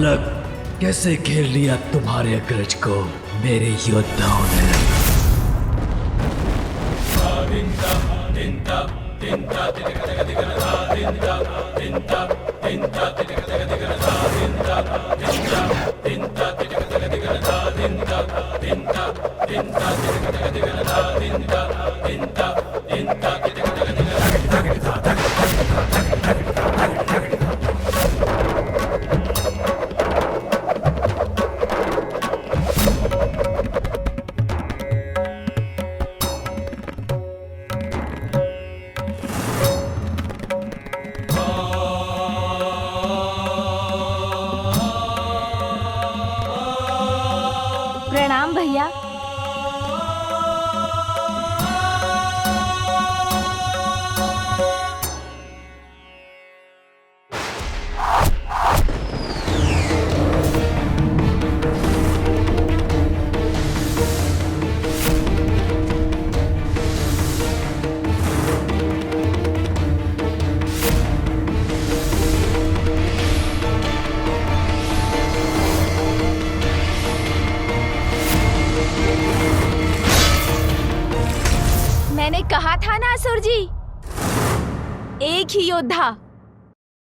बालक, कैसे घेर लिया तुम्हारे अग्रज को मेरे योद्धाओं ने। प्रणाम भैया। मैंने कहा था ना असुर जी, एक ही योद्धा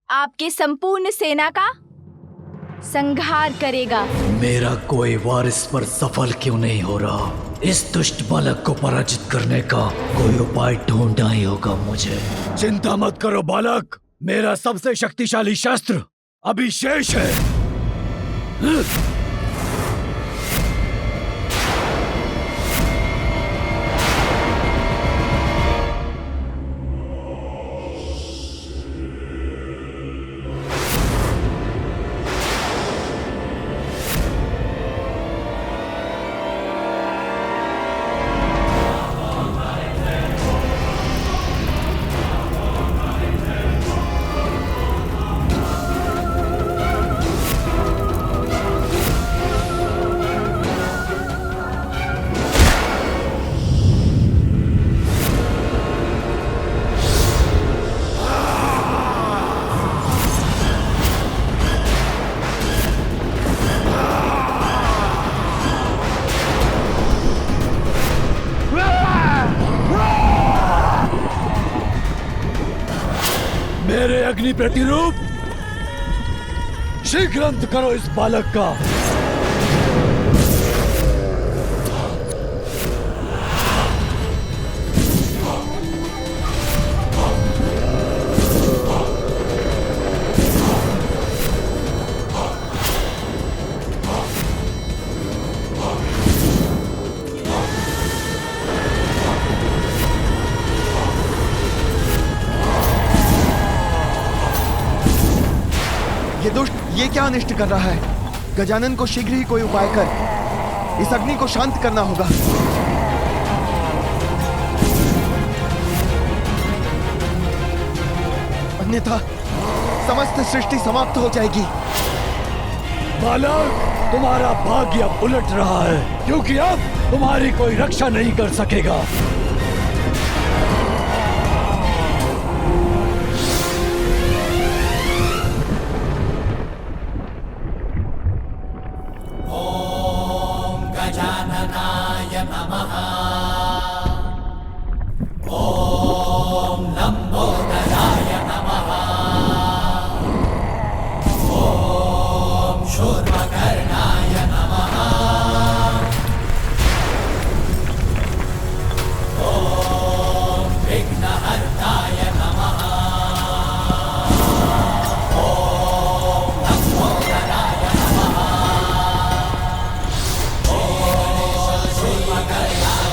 आपके संपूर्ण सेना का संहार करेगा। मेरा कोई वारिस पर सफल क्यों नहीं हो रहा? इस दुष्ट बालक को पराजित करने का कोई उपाय ढूंढना ही होगा मुझे। चिंता मत करो बालक, मेरा सबसे शक्तिशाली शस्त्र अभी शेष है। मेरे अग्नि प्रतिरूप, शीघ्र अंत करो इस बालक का। ये दुष्ट ये क्या अनिष्ट कर रहा है? गजानन को शीघ्र ही कोई उपाय कर इस अग्नि को शांत करना होगा। अन्यथा समस्त सृष्टि समाप्त हो जाएगी। बालक, तुम्हारा भाग्य अब उलट रहा है, क्योंकि अब तुम्हारी कोई रक्षा नहीं कर सकेगा। गजाननाय नमः। ॐ लंबोदराय नमः। ॐ शूर्पकर्णाय नमः। ॐ विघ्नहर्ताय नमः। ॐ लंबोदराय नमः। ॐ शूर्पकर्णाय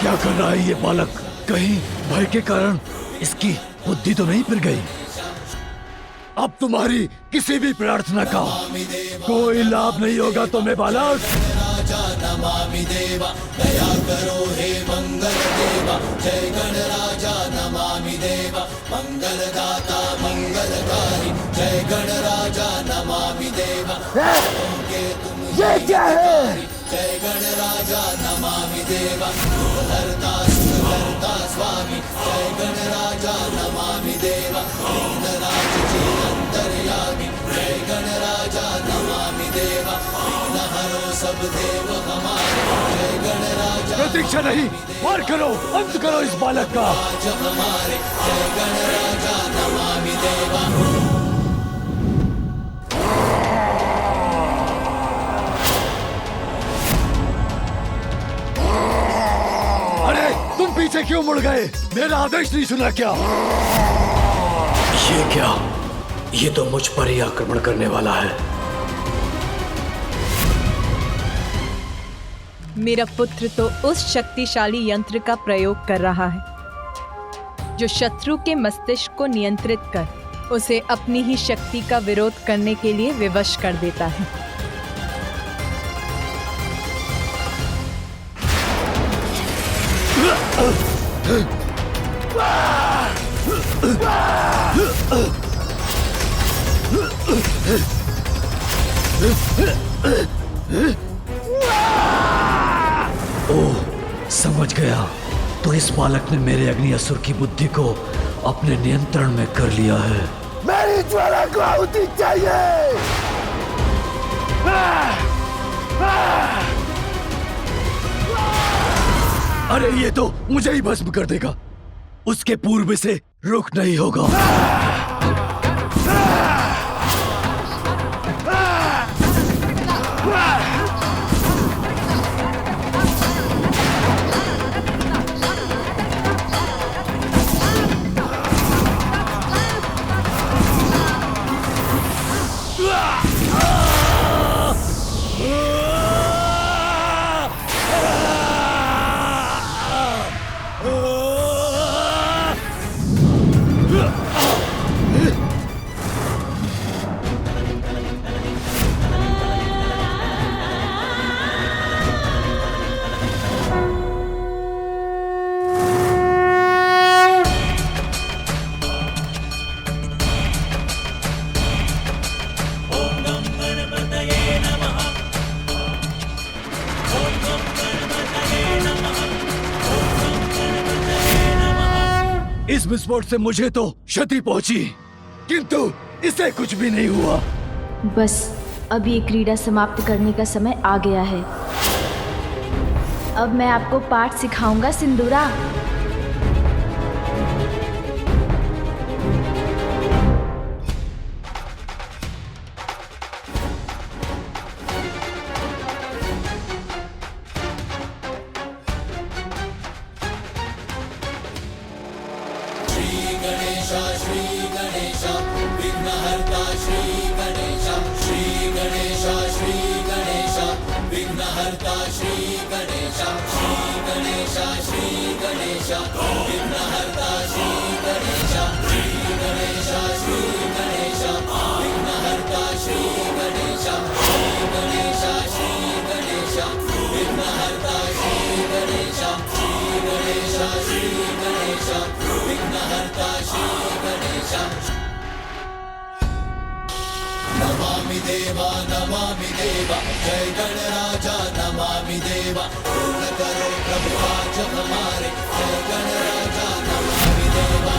क्या कर रहा है ये बालक? कहीं भय के कारण इसकी बुद्धि तो नहीं फिर गई? अब तुम्हारी किसी भी प्रार्थना का कोई लाभ नहीं होगा तुम्हें बालक। राजा नमामि देवा, दया करो हे मंगल देवा। जय गणराजा नमामि देवा, मंगलदाता मंगलकारी। जय गणराजा नमामि देवा, ये क्या है? जय गणराजा नमामि देवा, सुहर्ता सुहर्ता स्वामी। जय गणराजा नमामि देवा, विघ्नराज जी अंतर्यामी। जय गणराजा नमामि देवा, विघ्नहरो सब देव हमारे। जय गणराजा प्रतीक्षा नहीं, वार करो, अंत करो इस बालक का। राज हमारे। जय गणराजा नमामि देवा। अरे तुम पीछे क्यों मुड़ गए? मेरा आदेश नहीं सुना क्या? ये क्या? ये तो मुझ पर ही आक्रमण करने वाला है। मेरा पुत्र तो उस शक्तिशाली यंत्र का प्रयोग कर रहा है जो शत्रु के मस्तिष्क को नियंत्रित कर उसे अपनी ही शक्ति का विरोध करने के लिए विवश कर देता है। ओह, समझ गया। तो इस बालक ने मेरे अग्नि असुर की बुद्धि को अपने नियंत्रण में कर लिया है। मेरी ज्वाला को आहुति चाहिए। अरे ये तो मुझे ही भस्म कर देगा। उसके पूर्व से रुक नहीं होगा। इस विस्फोट से मुझे तो क्षति पहुंची, किंतु इसे कुछ भी नहीं हुआ। बस अब ये क्रीड़ा समाप्त करने का समय आ गया है। अब मैं आपको पाठ सिखाऊंगा सिंदूरा। श्री गणेश विघ्नहर्ता श्री गणेश। श्री गणेश श्री गणेश विघ्नहर्ता श्री गणेश। श्री गणेश श्री गणेश विघ्नहर्ता श्री गणेश। श्री गणेश श्री गणेश विघ्नहर्ता श्री गणेश। श्री गणेश श्री गणेश विघ्नहर्ता श्री गणेश। श्री गणेश श्री गणेश विघ्नहर्ता श्री गणेश। नमामि देवा नमामि देवा, जय गणराजा नमामि देवा। पूर्ण करो प्रभु आज हमारे, जय गणराजा नमामि देवा।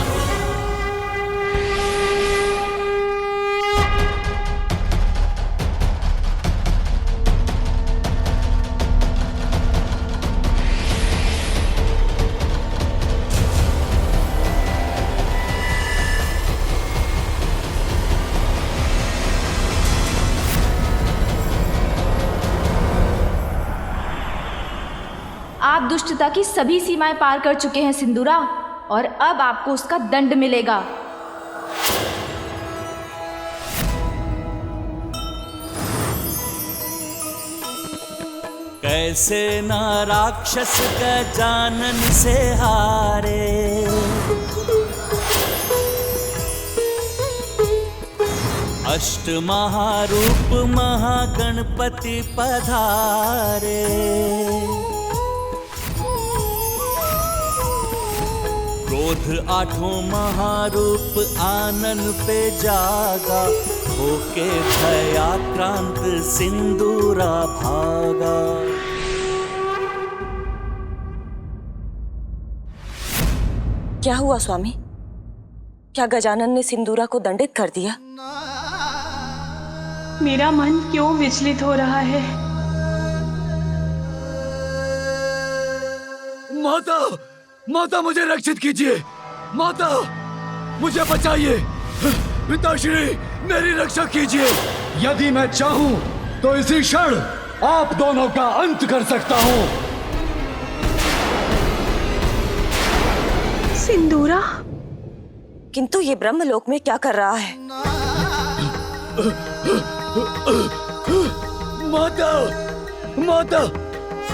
आप दुष्टता की सभी सीमाएं पार कर चुके हैं सिंदूरा, और अब आपको उसका दंड मिलेगा। कैसे ना राक्षस गजानन से हारे। अष्ट महारूप महागणपति पधारे। क्रोध आठों महारूप आनन पे जागा, होके भयाक्रांत सिंदूरा भागा। क्या हुआ स्वामी? क्या गजानन ने सिंदूरा को दंडित कर दिया? मेरा मन क्यों विचलित हो रहा है? माता, माता मुझे रक्षित कीजिए। माता मुझे बचाइए। पिताश्री मेरी रक्षा कीजिए। यदि मैं चाहूं तो इसी क्षण आप दोनों का अंत कर सकता हूं। सिंदूरा? किंतु ये ब्रह्मलोक में क्या कर रहा है? माता, माता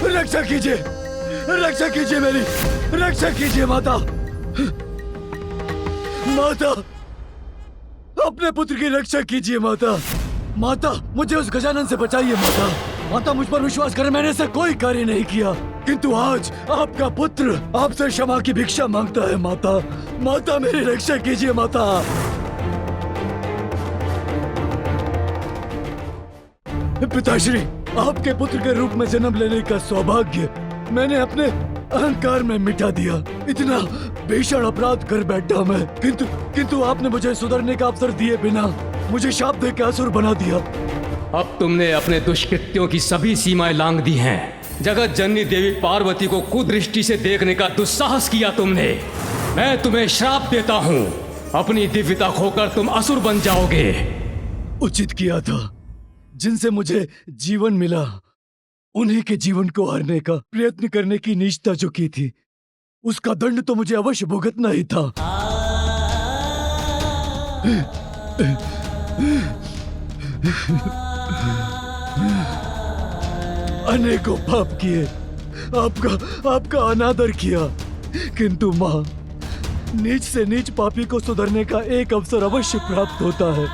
रक्षा कीजिए, रक्षा कीजिए, मेरी रक्षा कीजिए माता। माता अपने पुत्र की रक्षा कीजिए माता। माता मुझे उस गजानन से बचाइए माता। माता मुझ पर विश्वास करें, मैंने ऐसा कोई कार्य नहीं किया, किंतु आज आपका पुत्र आपसे क्षमा की भिक्षा मांगता है माता। माता मेरी रक्षा कीजिए माता। पिताश्री, आपके पुत्र के रूप में जन्म लेने का सौभाग्य मैंने अपने अहंकार में मिटा दिया। इतना भीषण अपराध कर बैठा मैं, किंतु आपने मुझे सुधरने का अवसर दिए बिना मुझे शाप दे के असुर बना दिया। अब तुमने अपने दुष्कृत्यों की सभी सीमाएं लांघ दी हैं। जगत जननी देवी पार्वती को कुदृष्टि से देखने का दुस्साहस किया तुमने। मैं तुम्हें श्राप देता हूँ, अपनी दिव्यता खोकर तुम असुर बन जाओगे। उचित किया था। जिनसे मुझे जीवन मिला उन्हीं के जीवन को हरने का प्रयत्न करने की नीचता जो की थी, उसका दंड तो मुझे अवश्य भुगतना ही था। अनेकों पाप किए, आपका अनादर किया, किंतु माँ, नीच से नीच पापी को सुधरने का एक अवसर अवश्य प्राप्त होता है।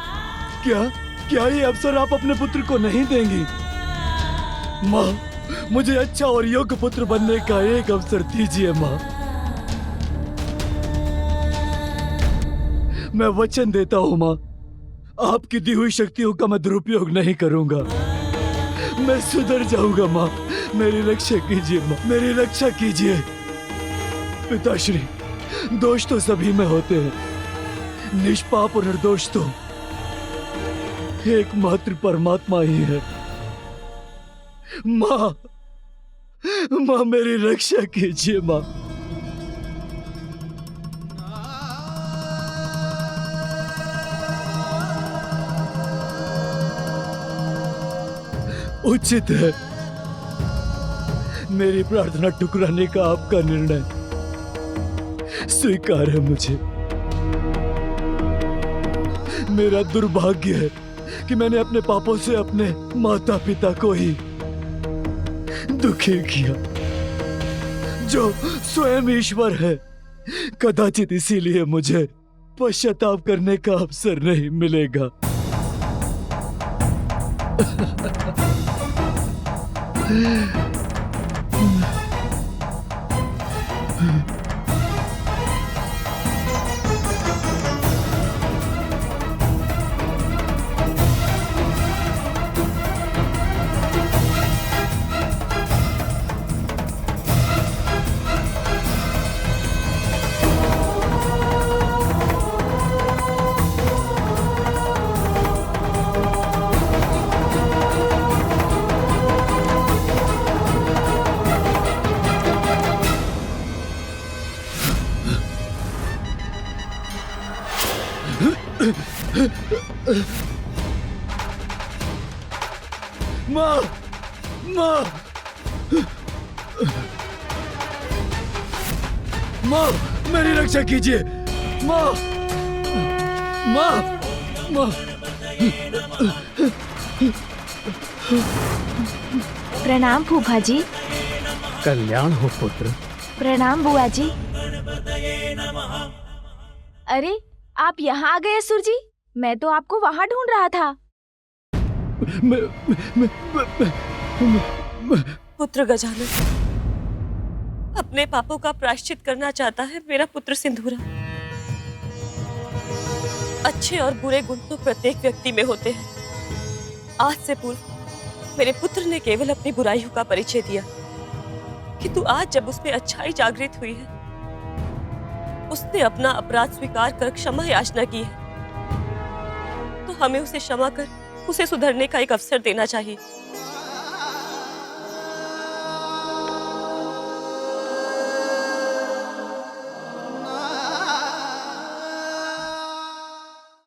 क्या ये अवसर आप अपने पुत्र को नहीं देंगी? माँ, मुझे अच्छा और योग्य पुत्र बनने का एक अवसर दीजिए माँ। मैं वचन देता हूँ माँ, आपकी दी हुई शक्तियों का मैं दुरुपयोग नहीं करूंगा। मैं सुधर जाऊंगा माँ। मेरी रक्षा कीजिए माँ, मेरी रक्षा कीजिए। पिताश्री, दोष तो सभी में होते हैं, निष्पाप और निर्दोष तो एकमात्र परमात्मा ही है। माँ, मेरी रक्षा कीजिए माँ। उचित है, मेरी प्रार्थना ठुकराने का आपका निर्णय स्वीकार है मुझे। मेरा दुर्भाग्य है कि मैंने अपने पापों से अपने माता पिता को ही दुखी किया, जो स्वयं ईश्वर है। कदाचित इसीलिए मुझे पश्चाताप करने का अवसर नहीं मिलेगा। माँ, मेरी रक्षा कीजिए। माँ, प्रणाम फूफा जी। कल्याण हो पुत्र। प्रणाम बुआ जी। अरे आप यहाँ आ गए असुर जी, मैं तो आपको वहाँ ढूंढ रहा था। पुत्र गजानन, अपने पापों का प्रायश्चित करना चाहता है मेरा पुत्र सिंदूरा। अच्छे और बुरे गुण तो प्रत्येक व्यक्ति में होते हैं। आज से पूर्व मेरे पुत्र ने केवल अपनी बुराइयों का परिचय दिया, किंतु आज जब उसमें अच्छाई जागृत हुई है, उसने अपना अपराध स्वीकार कर क्षमा याचना की है, तो हमें उसे क्षमा कर उसे सुधरने का एक अवसर देना चाहिए।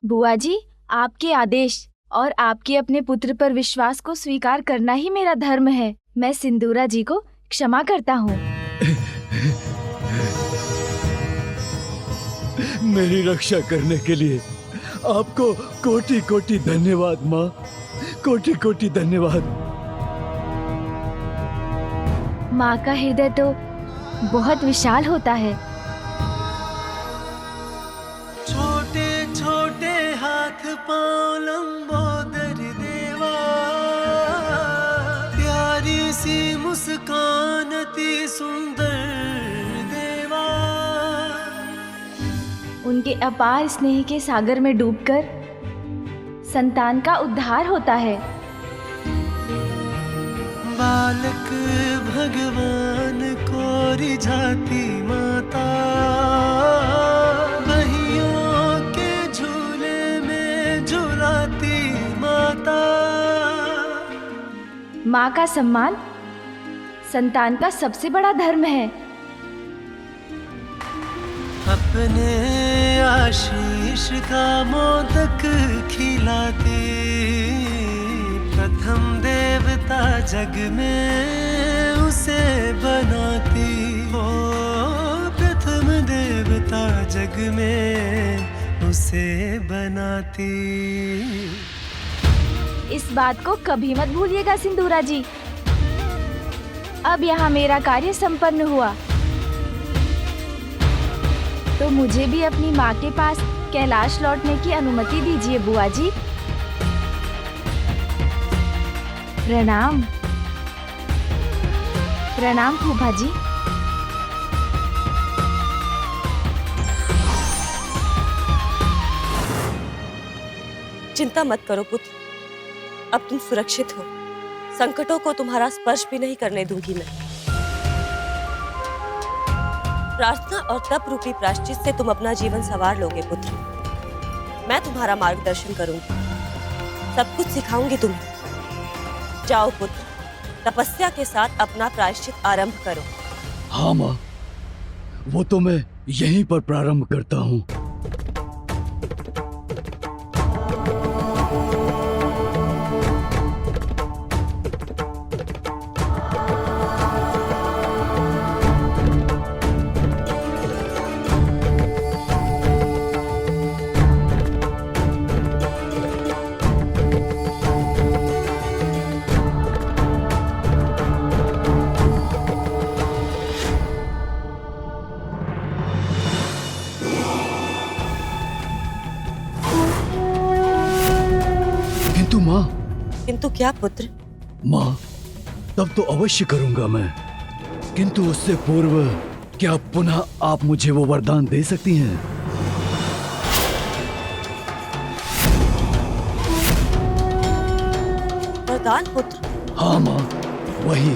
बुआ जी, आपके आदेश और आपके अपने पुत्र पर विश्वास को स्वीकार करना ही मेरा धर्म है। मैं सिंदूरा जी को क्षमा करता हूँ। मेरी रक्षा करने के लिए आपको कोटि कोटि धन्यवाद माँ, कोटि कोटि धन्यवाद। माँ का हृदय तो बहुत विशाल होता है। छोटे छोटे हाथ पाँव लंबोदर देवा, प्यारी सी मुस्कान अति सुंदर देवा। उनके अपार स्नेह के सागर में डूबकर संतान का उद्धार होता है। बालक भगवान को रिझाती माता, बहियों के झूले में झुलाती माता। माँ का सम्मान संतान का सबसे बड़ा धर्म है। अपने आशीष का मोदक खिलाती, प्रथम देवता जग में उसे बनाती। हो प्रथम देवता जग में उसे बनाती। इस बात को कभी मत भूलिएगा सिंदूरा जी। अब यहाँ मेरा कार्य संपन्न हुआ, तो मुझे भी अपनी माँ के पास कैलाश लौटने की अनुमति दीजिए बुआ जी। प्रणाम। प्रणाम फूफा जी। चिंता मत करो पुत्र, अब तुम सुरक्षित हो। संकटों को तुम्हारा स्पर्श भी नहीं करने दूंगी मैं। प्रार्थना और तप रूपी प्रायश्चित से तुम अपना जीवन संवार लोगे पुत्र। मैं तुम्हारा मार्गदर्शन करूंगी, सब कुछ सिखाऊंगी तुम्हें। जाओ पुत्र, तपस्या के साथ अपना प्रायश्चित आरंभ करो। हाँ माँ, वो तो मैं यहीं पर प्रारंभ करता हूँ। किंतु क्या पुत्र? माँ, तब तो अवश्य करूंगा मैं, किंतु उससे पूर्व क्या पुनः आप मुझे वो वरदान दे सकती हैं? वरदान पुत्र? हाँ माँ, वही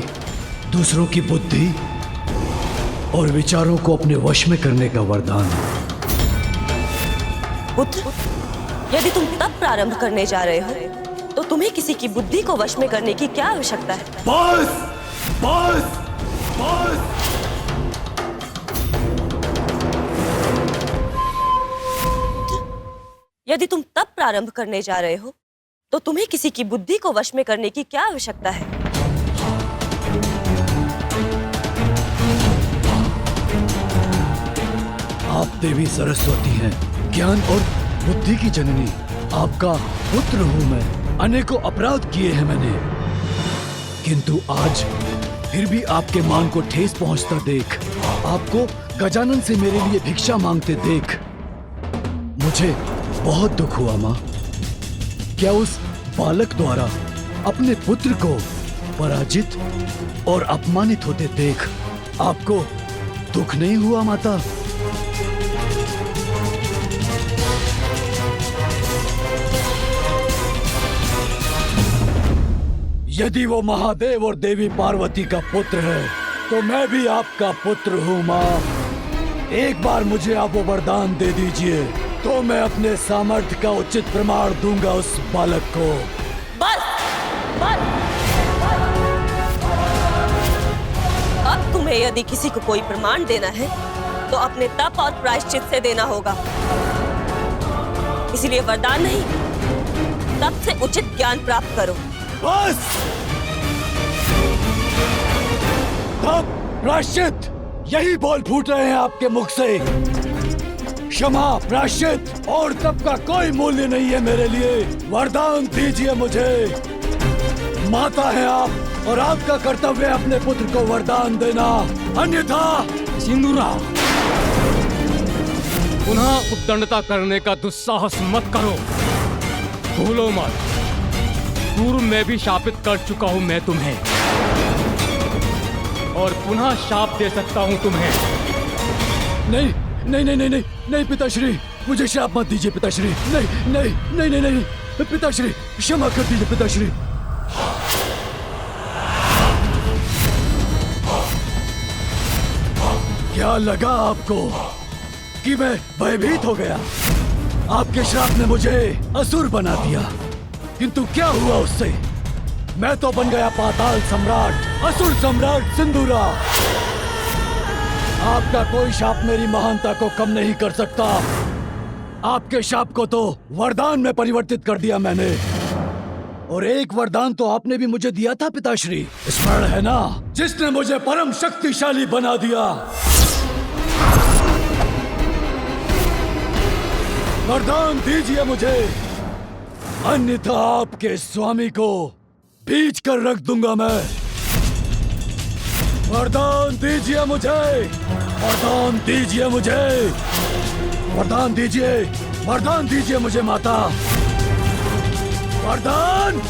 दूसरों की बुद्धि और विचारों को अपने वश में करने का वरदान। पुत्र, यदि तुम तब प्रारंभ करने जा रहे हो, तो तुम्हें किसी की बुद्धि को वश में करने की क्या आवश्यकता है? बस, बस, बस। यदि तुम तब प्रारंभ करने जा रहे हो, तो तुम्हें किसी की बुद्धि को वश में करने की क्या आवश्यकता है? आप देवी सरस्वती हैं, ज्ञान और बुद्धि की जननी। आपका पुत्र हूँ मैं। अनेकों अपराध किए हैं मैंने, किंतु आज फिर भी आपके मान को ठेस पहुंचता देख, आपको गजानन से मेरे लिए भिक्षा मांगते देख मुझे बहुत दुख हुआ माँ। क्या उस बालक द्वारा अपने पुत्र को पराजित और अपमानित होते देख आपको दुख नहीं हुआ माता? यदि वो महादेव और देवी पार्वती का पुत्र है तो मैं भी आपका पुत्र हूँ माँ। एक बार मुझे आप वो वरदान दे दीजिए तो मैं अपने सामर्थ्य का उचित प्रमाण दूंगा उस बालक को। बस बस। अब तुम्हें यदि किसी को कोई प्रमाण देना है तो अपने तप और प्रायश्चित से देना होगा। इसीलिए वरदान नहीं, तप से उचित ज्ञान प्राप्त करो। बस। तप प्रायश्चित यही बोल फूट रहे हैं आपके मुख से। क्षमा प्रायश्चित और तप का कोई मूल्य नहीं है मेरे लिए। वरदान दीजिए मुझे। माता है आप और आपका कर्तव्य है अपने पुत्र को वरदान देना, अन्यथा। सिंदूरा, पुनः उद्दंडता करने का दुस्साहस मत करो। भूलो मत, पूर्व में भी शापित कर चुका हूं मैं तुम्हें, और पुनः शाप दे सकता हूं तुम्हें। नहीं नहीं नहीं नहीं नहीं नहीं पिताश्री, मुझे श्राप मत दीजिए पिताश्री। नहीं नहीं नहीं नहीं नहीं पिताश्री, क्षमा कर दीजिए पिताश्री। क्या लगा आपको कि मैं भयभीत हो गया? आपके श्राप ने मुझे असुर बना दिया, किंतु क्या हुआ उससे? मैं तो बन गया पाताल सम्राट, असुर सम्राट सिंदूरा। आपका कोई शाप मेरी महानता को कम नहीं कर सकता। आपके शाप को तो वरदान में परिवर्तित कर दिया मैंने, और एक वरदान तो आपने भी मुझे दिया था पिताश्री, स्मरण है ना? जिसने मुझे परम शक्तिशाली बना दिया। वरदान दीजिए मुझे, अन्यथा आपके स्वामी को बीच कर रख दूंगा मैं। वरदान दीजिए मुझे, वरदान दीजिए मुझे, वरदान दीजिए, वरदान दीजिए मुझे माता। वरदान।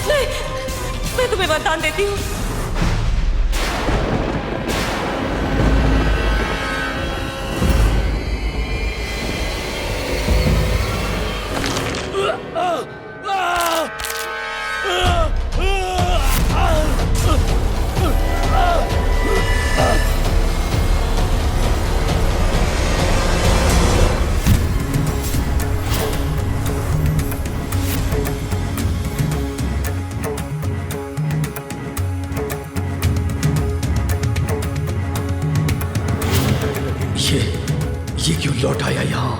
नहीं, मैं तुम्हें वरदान देती हूँ। ये क्यों लौट आया यहाँ?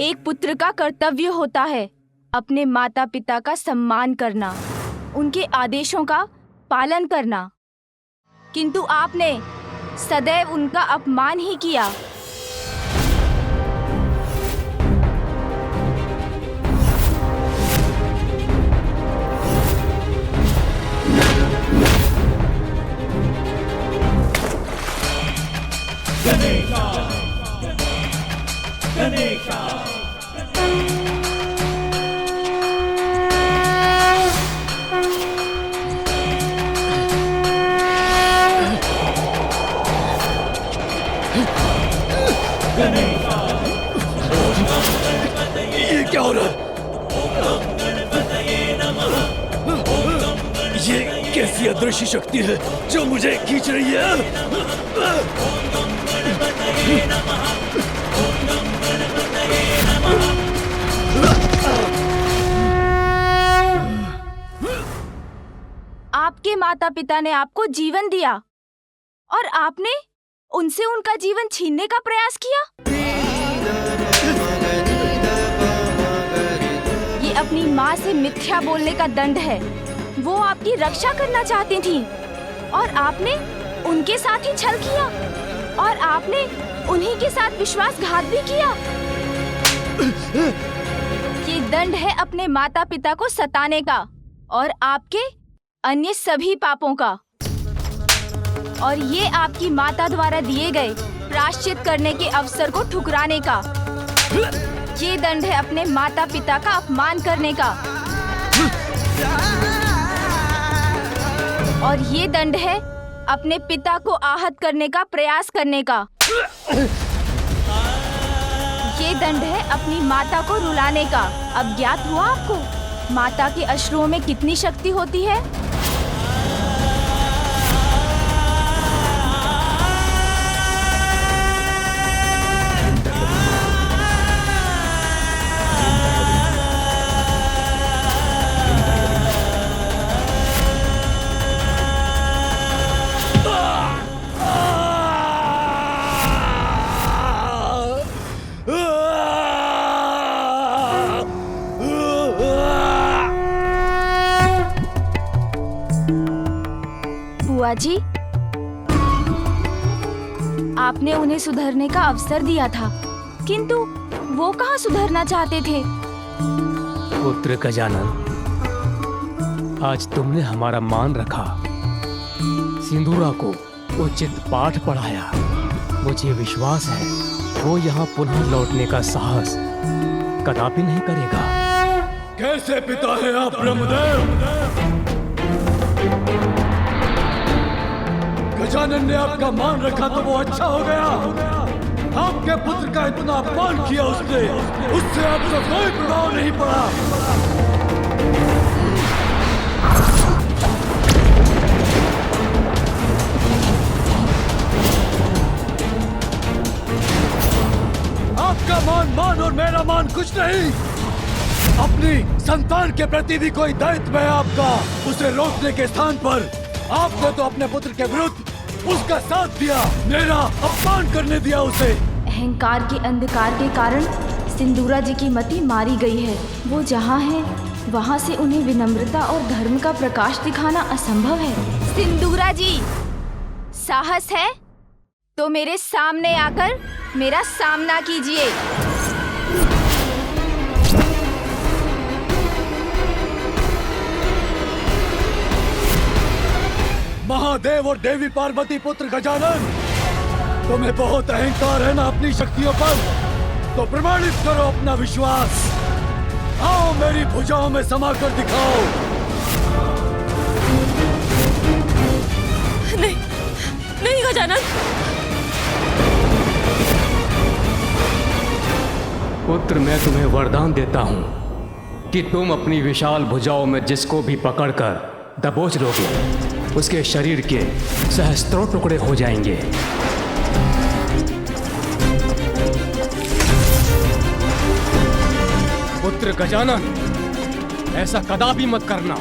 एक पुत्र का कर्तव्य होता है अपने माता पिता का सम्मान करना, उनके आदेशों का पालन करना, किंतु आपने सदैव उनका अपमान ही किया। ये क्या हो रहा है? ये कैसी अदृश्य शक्ति है जो मुझे खींच रही है? माता पिता ने आपको जीवन दिया और आपने उनसे उनका जीवन छीनने का प्रयास किया। ये अपनी माँ से मिथ्या बोलने का दंड है। वो आपकी रक्षा करना चाहती थी और आपने उनके साथ ही छल किया और आपने उन्हीं के साथ विश्वासघात भी किया। ये दंड है अपने माता पिता को सताने का और आपके अन्य सभी पापों का। और ये आपकी माता द्वारा दिए गए प्रायश्चित करने के अवसर को ठुकराने का। ये दंड है अपने माता पिता का अपमान करने का। और ये दंड है अपने पिता को आहत करने का प्रयास करने का। ये दंड है अपनी माता को रुलाने का। अब ज्ञात हुआ आपको माता के अश्रुओं में कितनी शक्ति होती है। बुआ जी, आपने उन्हें सुधरने का अवसर दिया था, किंतु वो कहाँ सुधरना चाहते थे। पुत्र गजानन, आज तुमने हमारा मान रखा, सिंदूरा को उचित पाठ पढ़ाया। मुझे विश्वास है वो यहाँ पुनः लौटने का साहस कदापि नहीं करेगा। कैसे पिता है आप ब्रह्मदेव? गजानन ने आपका मान रखा तो वो अच्छा हो गया। आपके पुत्र का इतना अपमान किया उसने, उससे आपका कोई प्रभाव नहीं पड़ा। आपका मान और मेरा मान कुछ नहीं। अपनी संतान के प्रति भी कोई दायित्व है आपका। उसे रोकने के स्थान पर आपने तो अपने पुत्र के विरुद्ध उसका साथ दिया, मेरा अपमान करने दिया उसे। अहंकार के अंधकार के कारण सिंदूरा जी की मति मारी गई है। वो जहाँ है वहाँ से उन्हें विनम्रता और धर्म का प्रकाश दिखाना असंभव है। सिंदूरा जी, साहस है तो मेरे सामने आकर मेरा सामना कीजिए। महादेव और देवी पार्वती पुत्र गजानन, तुम्हें बहुत अहंकार है ना अपनी शक्तियों पर, तो प्रमाणित करो अपना विश्वास। आओ मेरी भुजाओं में समा कर दिखाओ। नहीं, नहीं गजानन। पुत्र, मैं तुम्हें वरदान देता हूँ कि तुम अपनी विशाल भुजाओं में जिसको भी पकड़कर दबोच लोगे, उसके शरीर के सहस्त्रों टुकड़े हो जाएंगे। पुत्र गजानन, ऐसा कदापि मत करना।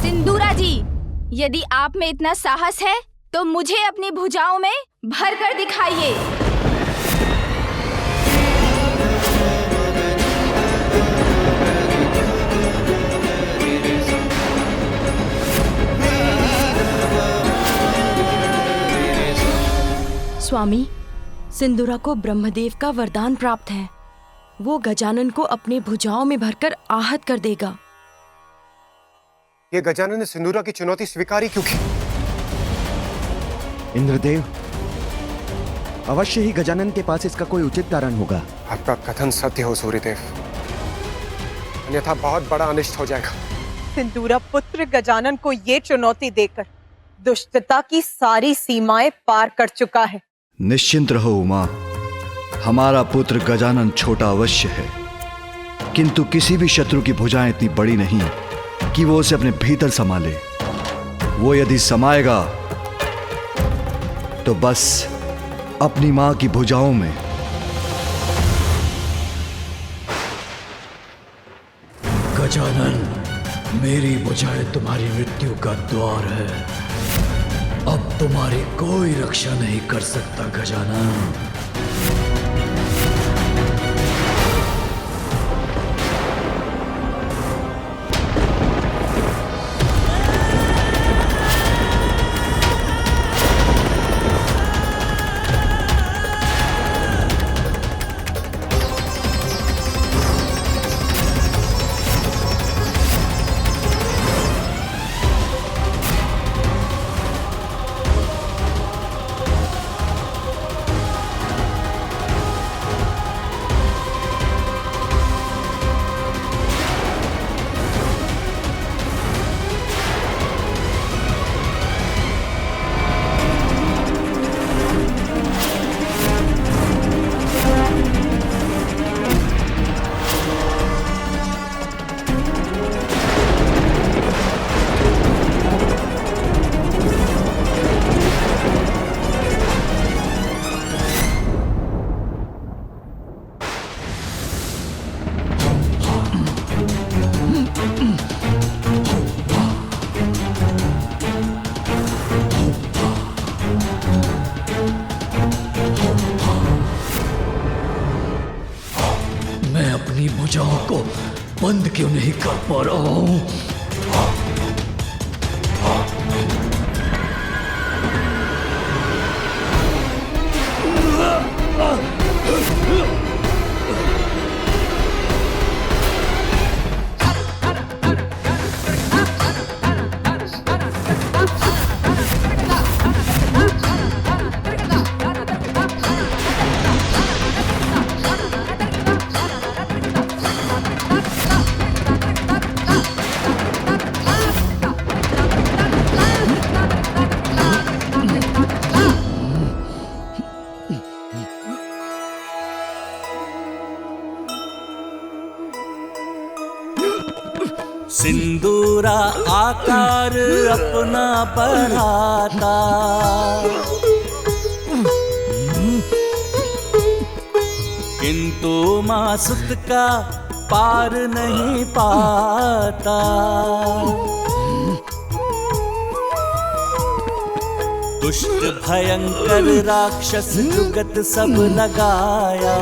सिंदूरा जी, यदि आप में इतना साहस है तो मुझे अपनी भुजाओं में भर कर दिखाइए। स्वामी, सिंदूरा को ब्रह्मदेव का वरदान प्राप्त है। वो गजानन को अपने भुजाओं में भरकर आहत कर देगा। ये गजानन ने सिंदूरा की चुनौती स्वीकारी क्यों की? इंद्रदेव, अवश्य ही गजानन के पास इसका कोई उचित कारण होगा। आपका कथन सत्य हो सूर्यदेव, अन्यथा बहुत बड़ा अनिष्ट हो जाएगा। सिंदूरा पुत्र गजानन को ये चुनौती देकर दुष्टता की सारी सीमाएं पार कर चुका है। निश्चिंत रहो उमा, हमारा पुत्र गजानन छोटा अवश्य है, किंतु किसी भी शत्रु की भुजाएं इतनी बड़ी नहीं कि वो उसे अपने भीतर संभाले। वो यदि समाएगा तो बस अपनी मां की भुजाओं में। मेरी बुझाए तुम्हारी मृत्यु का द्वार है। अब तुम्हारी कोई रक्षा नहीं कर सकता गजानन। भुजाओं को बंद क्यों नहीं कर पा रहा हूं? सिंदूरा आकार अपना बढ़ाता, किंतु मासुत का पार नहीं पाता। दुष्ट भयंकर राक्षस जुगत सब लगाया,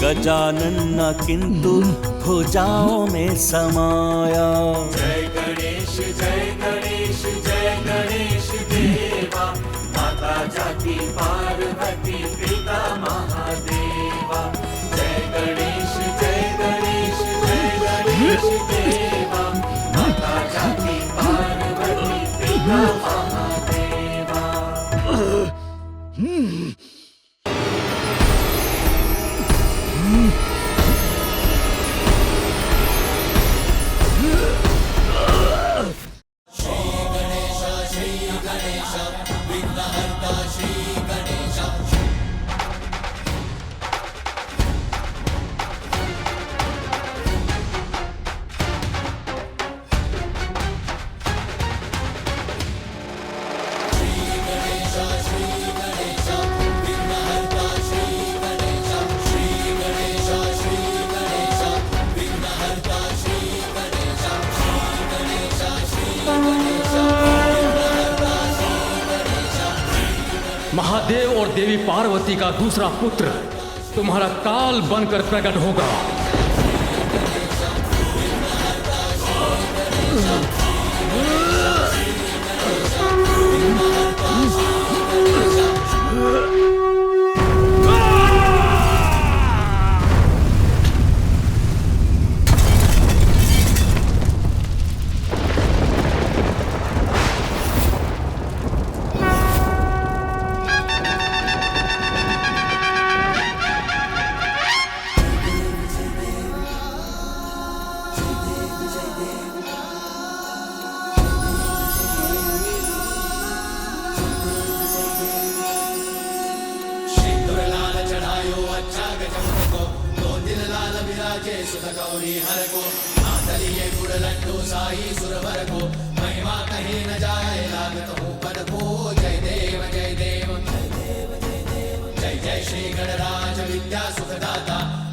गजानन न किंतु भुजाओं में समाया। जय गणेश जय गणेश जय गणेश देवा, माता जाति पार्वती पिता महादेवा। जय गणेश जय गणेश जय गणेश देवा, माता जाति पार्वती पिता महादेवा। महादेव और देवी पार्वती का दूसरा पुत्र तुम्हारा काल बनकर प्रकट होगा।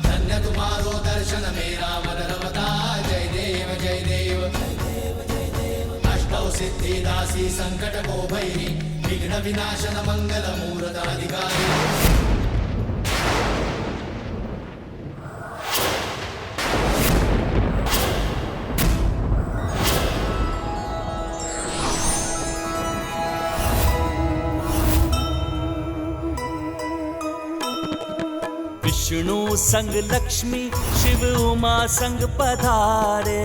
धन्य तुम्हारो दर्शन मेरा मन रमता। जय देव जय देव। विनाशी संकट को भैरी विघ्न विनाशन मंगल मूर्त अधिकारी। विष्णु संग लक्ष्मी शिव उमा संग पधारे।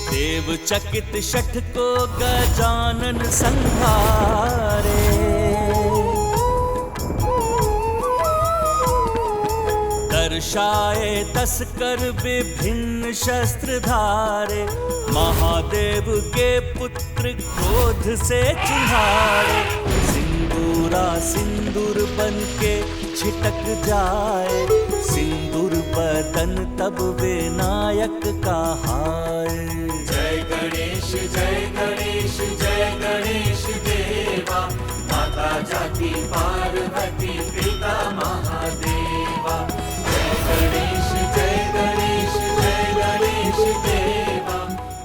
देव चकित शठ को गजानन संहारे। दर्शाए तस्कर विभिन्न शस्त्र धारे। महादेव के पुत्र क्रोध से चिन्हारे। सिंदूरा सिंदूर बन के छिटक जाए। सिंदूर बदन तब विनायक का हाय। जय गणेश जय गणेश जय गणेश देवा। माता जाकी पार्वती पिता महादेवा। जय गणेश जय गणेश जय गणेश देवा।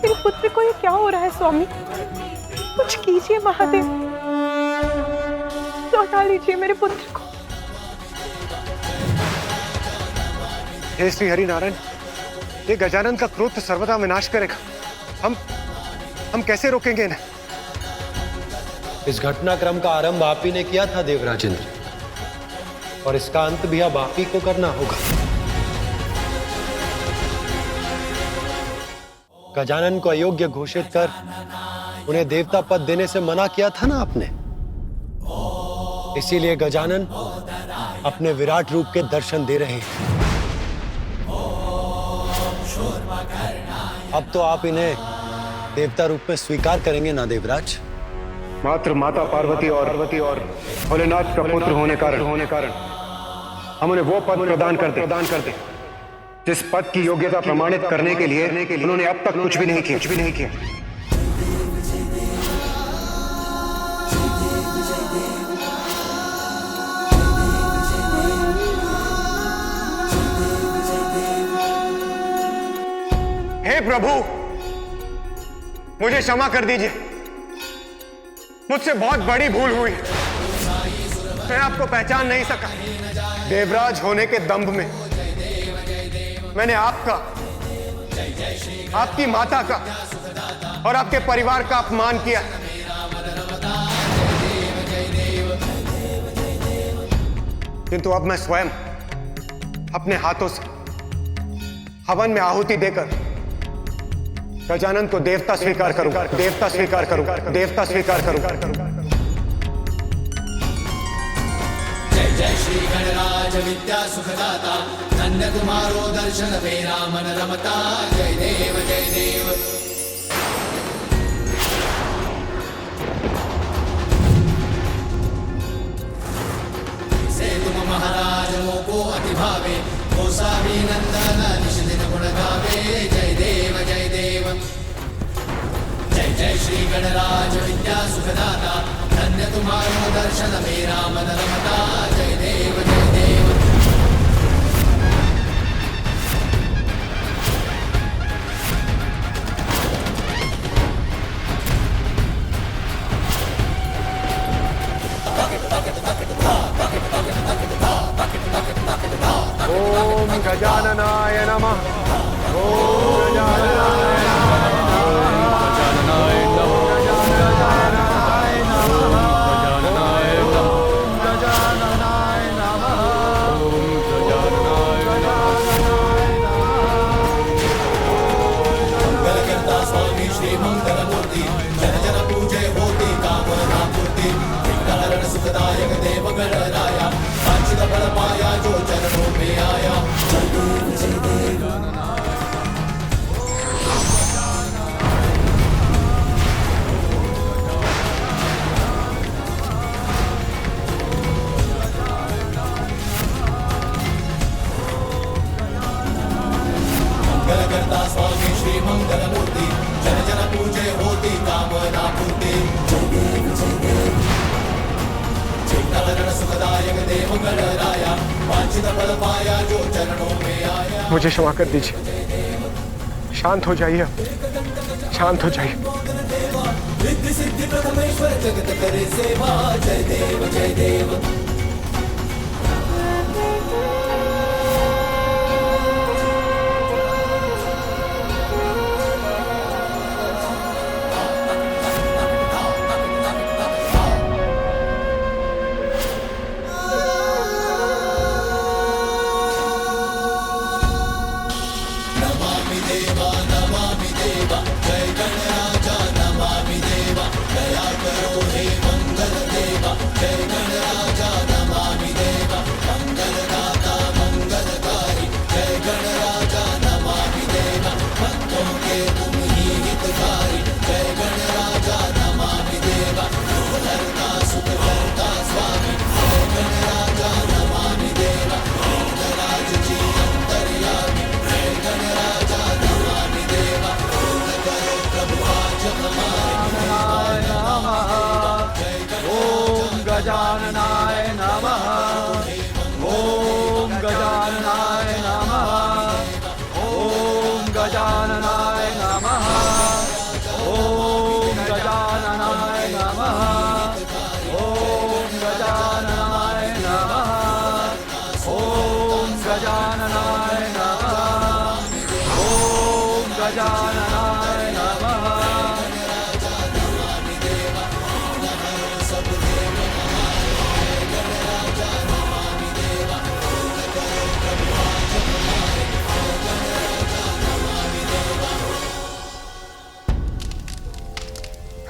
मेरे पुत्र को ये क्या हो रहा है स्वामी? कुछ कीजिए महादेव, लौटा लीजिए मेरे पुत्र को। हे श्री हरि नारायण, ये गजानन का क्रोध तो सर्वदा विनाश करेगा। हम कैसे रोकेंगे इन्हें? इस घटनाक्रम का आरंभ आप ही ने किया था देवराज इंद्र, और इसका अंत भी अब आप ही को करना होगा। गजानन को अयोग्य घोषित कर उन्हें देवता पद देने से मना किया था ना आपने। इसीलिए गजानन अपने विराट रूप के दर्शन दे रहे हैं। अब तो आप इन्हें देवता रूप में स्वीकार करेंगे ना देवराज? मात्र माता पार्वती और भोलेनाथ का पुत्र होने कारण हम उन्हें वो पद प्रदान कर दे जिस पद की योग्यता प्रमाणित करने के लिए उन्होंने अब तक कुछ भी नहीं किया। हे प्रभु, मुझे क्षमा कर दीजिए। मुझसे बहुत बड़ी भूल हुई। मैं आपको पहचान नहीं सका। देवराज होने के दंभ में मैंने आपका, आपकी माता का और आपके परिवार का अपमान किया। किंतु अब मैं स्वयं अपने हाथों से हवन में आहुति देकर गजानन को देवता स्वीकार करूंगा। जय जय श्री गणराज विद्या सुखदाता। धन्य तुम्हारो दर्शन मेरा मन रमता। जय देव जय देव। से तुम महाराज मोको अति भावे। गोसावी नंदन निश दिन गुण गावे। जय देव जय देव। जय जय श्री गणराज विद्या सुखदाता। धन्य तुम्हारो दर्शन मेरा मन रमता। जय देव जय देव। ओम गजाननाय नमः। ओम गजाननाय सुखदायक देव गणराया। वांछित फल पाया जो चरणों में आया। जय देव जय देव। मंगल करता स्वामी श्री मंगल मूर्ति। जन जन पूजे होती कामना पूर्ति। जय देव जय देव। सुखदायक देव गणराया। वांछित फल पाया जो चरणों में आया। मुझे क्षमा कर दीजिए। शांत हो जाइए, शांत हो जाइए। रिद्धि सिद्धि प्रथमेश्वर जगत करे सेवा, जय देव जय देव। गजाननाय नमः। ओम गजाननाय नमः। ओम गजाननाय नमः। ओम गजाननाय नमः। ओम गजाननाय नमः। ओम गजाननाय नमः। ओम गजाननाय नमः।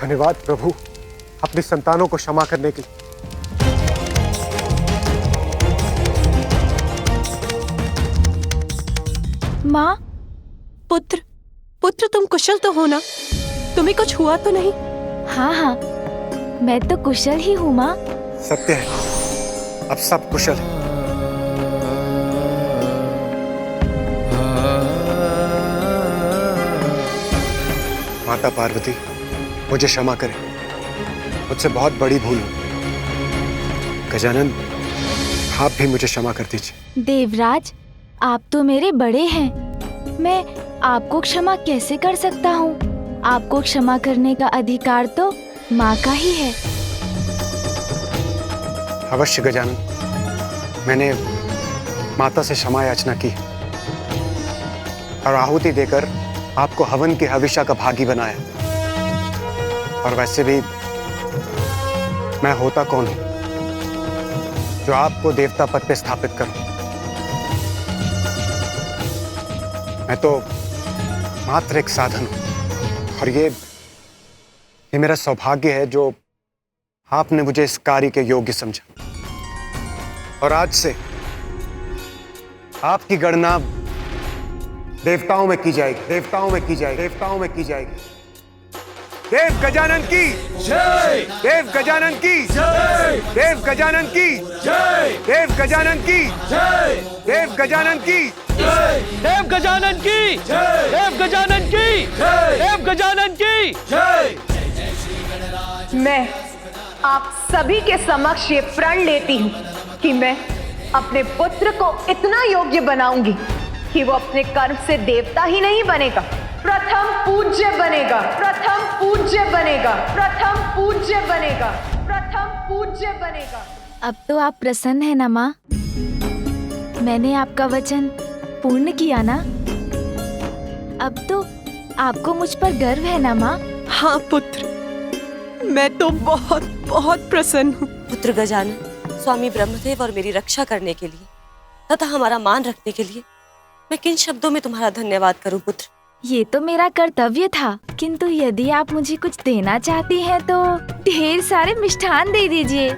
धन्यवाद प्रभु अपनी संतानों को क्षमा करने के लिए। माँ, पुत्र, पुत्र तुम कुशल तो हो ना? तुम्हें कुछ हुआ तो नहीं? हाँ हाँ, मैं तो कुशल ही हूँ माँ। सत्य है, अब सब कुशल है। माता पार्वती मुझे क्षमा करें, मुझसे बहुत बड़ी भूल हुई। गजानन आप भी मुझे क्षमा कर दीजिए। देवराज, आप तो मेरे बड़े हैं, मैं आपको क्षमा कैसे कर सकता हूँ? आपको क्षमा करने का अधिकार तो माँ का ही है। अवश्य गजानन, मैंने माता से क्षमा याचना की और आहुति देकर आपको हवन के हविष्य का भागी बनाया। और वैसे भी मैं होता कौन हूं जो आपको देवता पद पे स्थापित करूं? मैं तो मात्र एक साधन हूं और ये मेरा सौभाग्य है जो आपने मुझे इस कार्य के योग्य समझा। और आज से आपकी गणना देवताओं में की जाएगी, देवताओं में की जाएगी, देवताओं में की जाएगी। देव गजानन की जय, देव गजानन की जय, देव गजानन की जय, देव गजानन की जय, देव गजानन की जय, देव गजानन की जय, देव गजानन की जय, देव गजानन की जय। मैं आप सभी के समक्ष ये प्रण लेती हूँ कि मैं अपने पुत्र को इतना योग्य बनाऊंगी कि वो अपने कर्म से देवता ही नहीं बनेगा, प्रथम पूज्य बनेगा, प्रथम पूज्य बनेगा, प्रथम पूज्य बनेगा, प्रथम पूज्य बनेगा। अब तो आप प्रसन्न हैं ना माँ? मैंने आपका वचन पूर्ण किया ना? अब तो आपको मुझ पर गर्व है ना माँ? हाँ पुत्र, मैं तो बहुत बहुत प्रसन्न हूँ। पुत्र गजानन, स्वामी ब्रह्मदेव और मेरी रक्षा करने के लिए तथा हमारा मान रखने के लिए मैं किन शब्दों में तुम्हारा धन्यवाद करूं पुत्र? ये तो मेरा कर्तव्य था, किंतु यदि आप मुझे कुछ देना चाहती हैं तो ढेर सारे मिष्ठान दे दीजिए।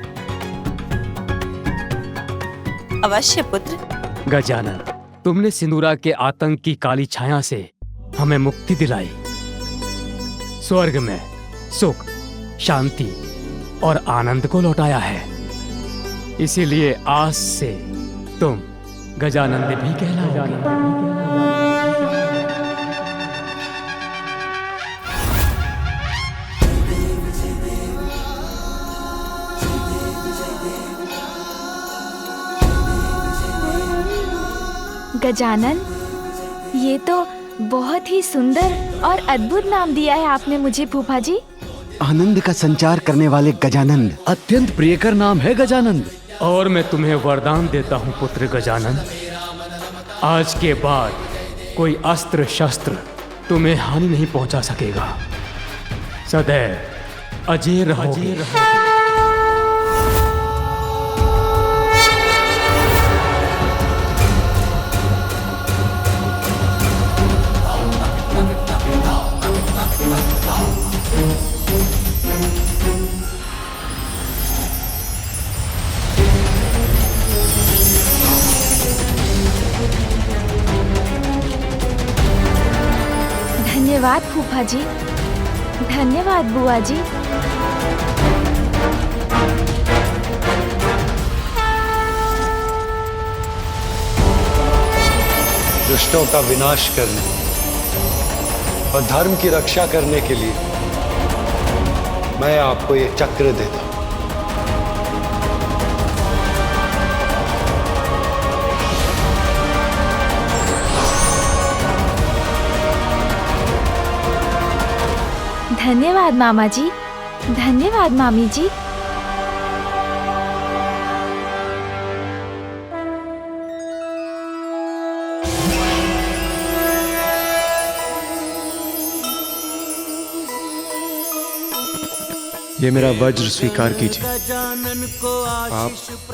अवश्य पुत्र। गजानन, तुमने सिंदूरा के आतंक की काली छाया से हमें मुक्ति दिलाई। स्वर्ग में सुख, शांति और आनंद को लौटाया है। इसीलिए आज से तुम गजानंद भी कहलाओगे। गजानन, ये तो बहुत ही सुंदर और अद्भुत नाम दिया है आपने मुझे फूफा जी। आनंद का संचार करने वाले गजानंद। अत्यंत प्रियकर नाम है गजानंद। और मैं तुम्हें वरदान देता हूँ पुत्र गजानन, आज के बाद कोई अस्त्र शस्त्र तुम्हें हानि नहीं पहुंचा सकेगा। सदैव अजेय रहोगे। धन्यवाद फूफा जी, धन्यवाद बुआ जी। दुष्टों का विनाश करने और धर्म की रक्षा करने के लिए मैं आपको ये चक्र देता हूं। धन्यवाद मामा जी, धन्यवाद मामी जी। ये मेरा वज्र स्वीकार कीजिए। आप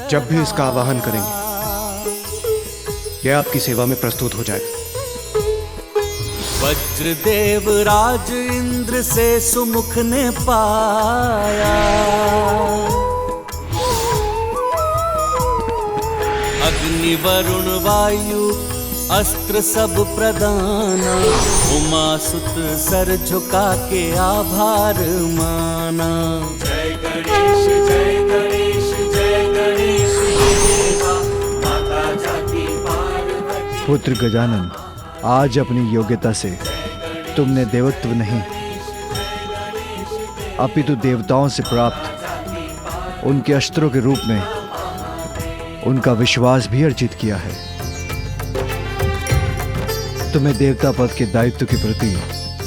जब भी इसका आवाहन करेंगे यह आपकी सेवा में प्रस्तुत हो जाएगा। वज्रदेव राज इंद्र से सुमुख ने पाया, अग्नि वरुण वायु अस्त्र सब प्रदाना, उमा सुत सर झुका के आभार माना। जय गणेश जय गणेश जय गणेश देवा, माता जाति पार्वती। पुत्र गजानन, आज अपनी योग्यता से तुमने देवत्व नहीं अपितु देवताओं से प्राप्त उनके अस्त्रों के रूप में उनका विश्वास भी अर्जित किया है। तुम्हें देवता पद के दायित्व के प्रति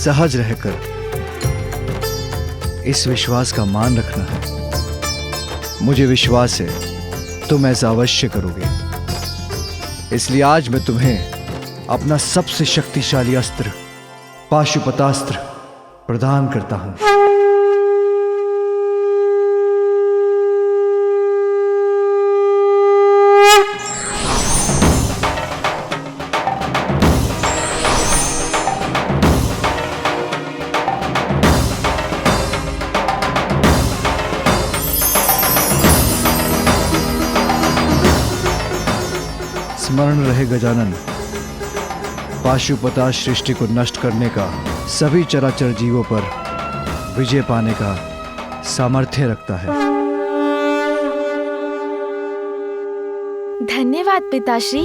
सहज रहकर इस विश्वास का मान रखना है। मुझे विश्वास है तुम ऐसा अवश्य करोगे, इसलिए आज मैं तुम्हें अपना सबसे शक्तिशाली अस्त्र पाशुपतास्त्र प्रदान करता हूं। स्मरण रहे गजानन, पाशुपता सृष्टि को नष्ट करने का, सभी चराचर जीवों पर विजय पाने का सामर्थ्य रखता है। धन्यवाद पिताश्री।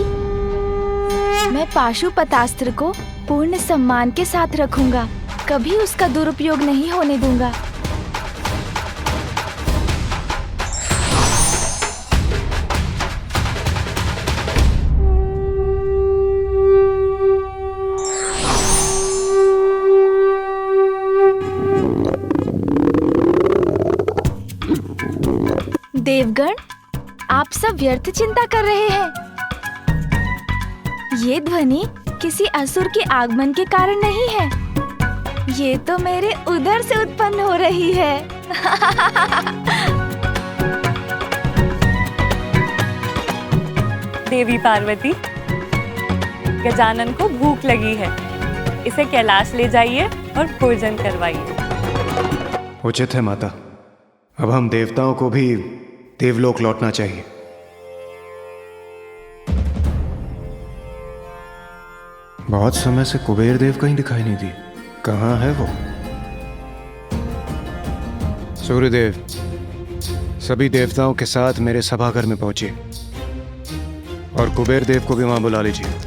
मैं पाशुपतास्त्र को पूर्ण सम्मान के साथ रखूंगा, कभी उसका दुरुपयोग नहीं होने दूंगा। देवगण, आप सब व्यर्थ चिंता कर रहे हैं। ये ध्वनि किसी असुर के आगमन के कारण नहीं है, ये तो मेरे उदर से उत्पन्न हो रही है। देवी पार्वती, गजानन को भूख लगी है, इसे कैलाश ले जाइए और भोजन करवाइए। उचित है माता, अब हम देवताओं को भी देवलोक लौटना चाहिए। बहुत समय से कुबेर देव कहीं दिखाई नहीं दी, कहाँ है वो? सूर्यदेव, सभी देवताओं के साथ मेरे सभाघर में पहुंचिए और कुबेर देव को भी वहां बुला लीजिए।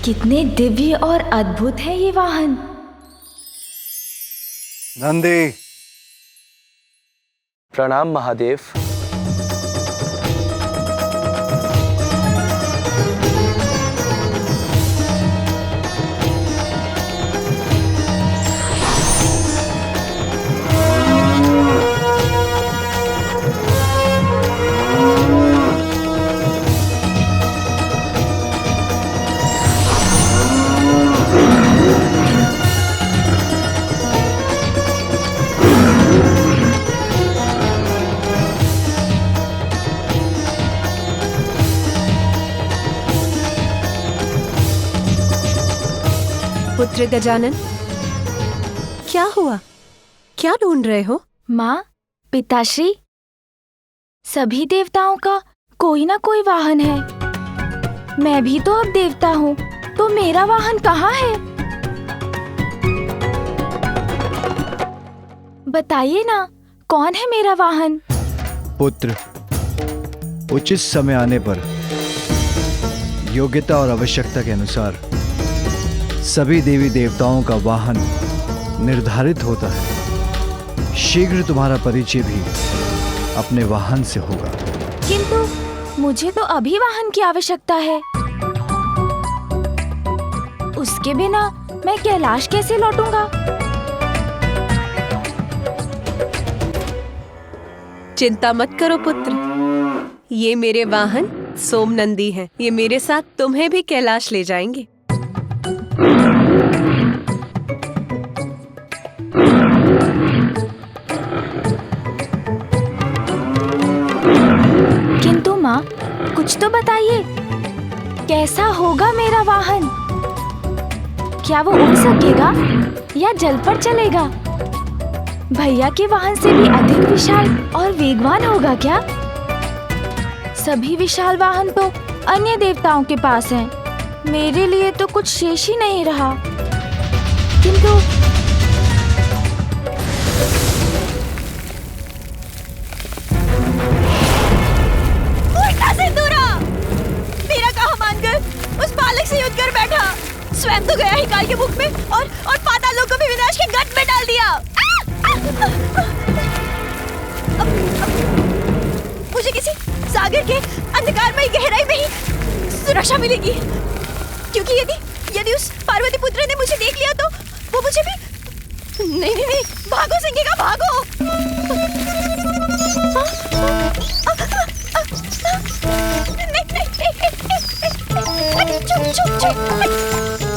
कितने दिव्य और अद्भुत है ये वाहन। नंदी। प्रणाम महादेव। पुत्र गजानन, क्या हुआ? क्या ढूंढ रहे हो? माँ, पिताश्री, सभी देवताओं का कोई ना कोई वाहन है। मैं भी तो अब देवता हूँ, तो मेरा वाहन कहाँ है? बताइए ना, कौन है मेरा वाहन? पुत्र, उचित समय आने पर योग्यता और आवश्यकता के अनुसार सभी देवी देवताओं का वाहन निर्धारित होता है। शीघ्र तुम्हारा परिचय भी अपने वाहन से होगा। किंतु मुझे तो अभी वाहन की आवश्यकता है। उसके बिना मैं कैलाश कैसे लौटूंगा? चिंता मत करो पुत्र, ये मेरे वाहन सोमनंदी हैं। ये मेरे साथ तुम्हें भी कैलाश ले जाएंगे। किंतु माँ, कुछ तो बताइए, कैसा होगा मेरा वाहन? क्या वो उड़ सकेगा या जल पर चलेगा? भैया के वाहन से भी अधिक विशाल और वेगवान होगा क्या? सभी विशाल वाहन तो अन्य देवताओं के पास हैं। मेरे लिए तो कुछ शेष ही नहीं रहा। किंतु उल्टा सिंदूरा! मेरा कहा मानकर उस बालक से युद्ध कर बैठा। स्वयं तो गया ही काल के मुख में और पाताल लोक को भी विनाश के गट में डाल दिया। मुझे किसी सागर के अंधकारमय गहराई में ही सुरक्षा मिलेगी, क्योंकि यदि उस पार्वती पुत्र ने मुझे देख लिया तो वो मुझे भी नहीं, भागो सिंगिका भागो।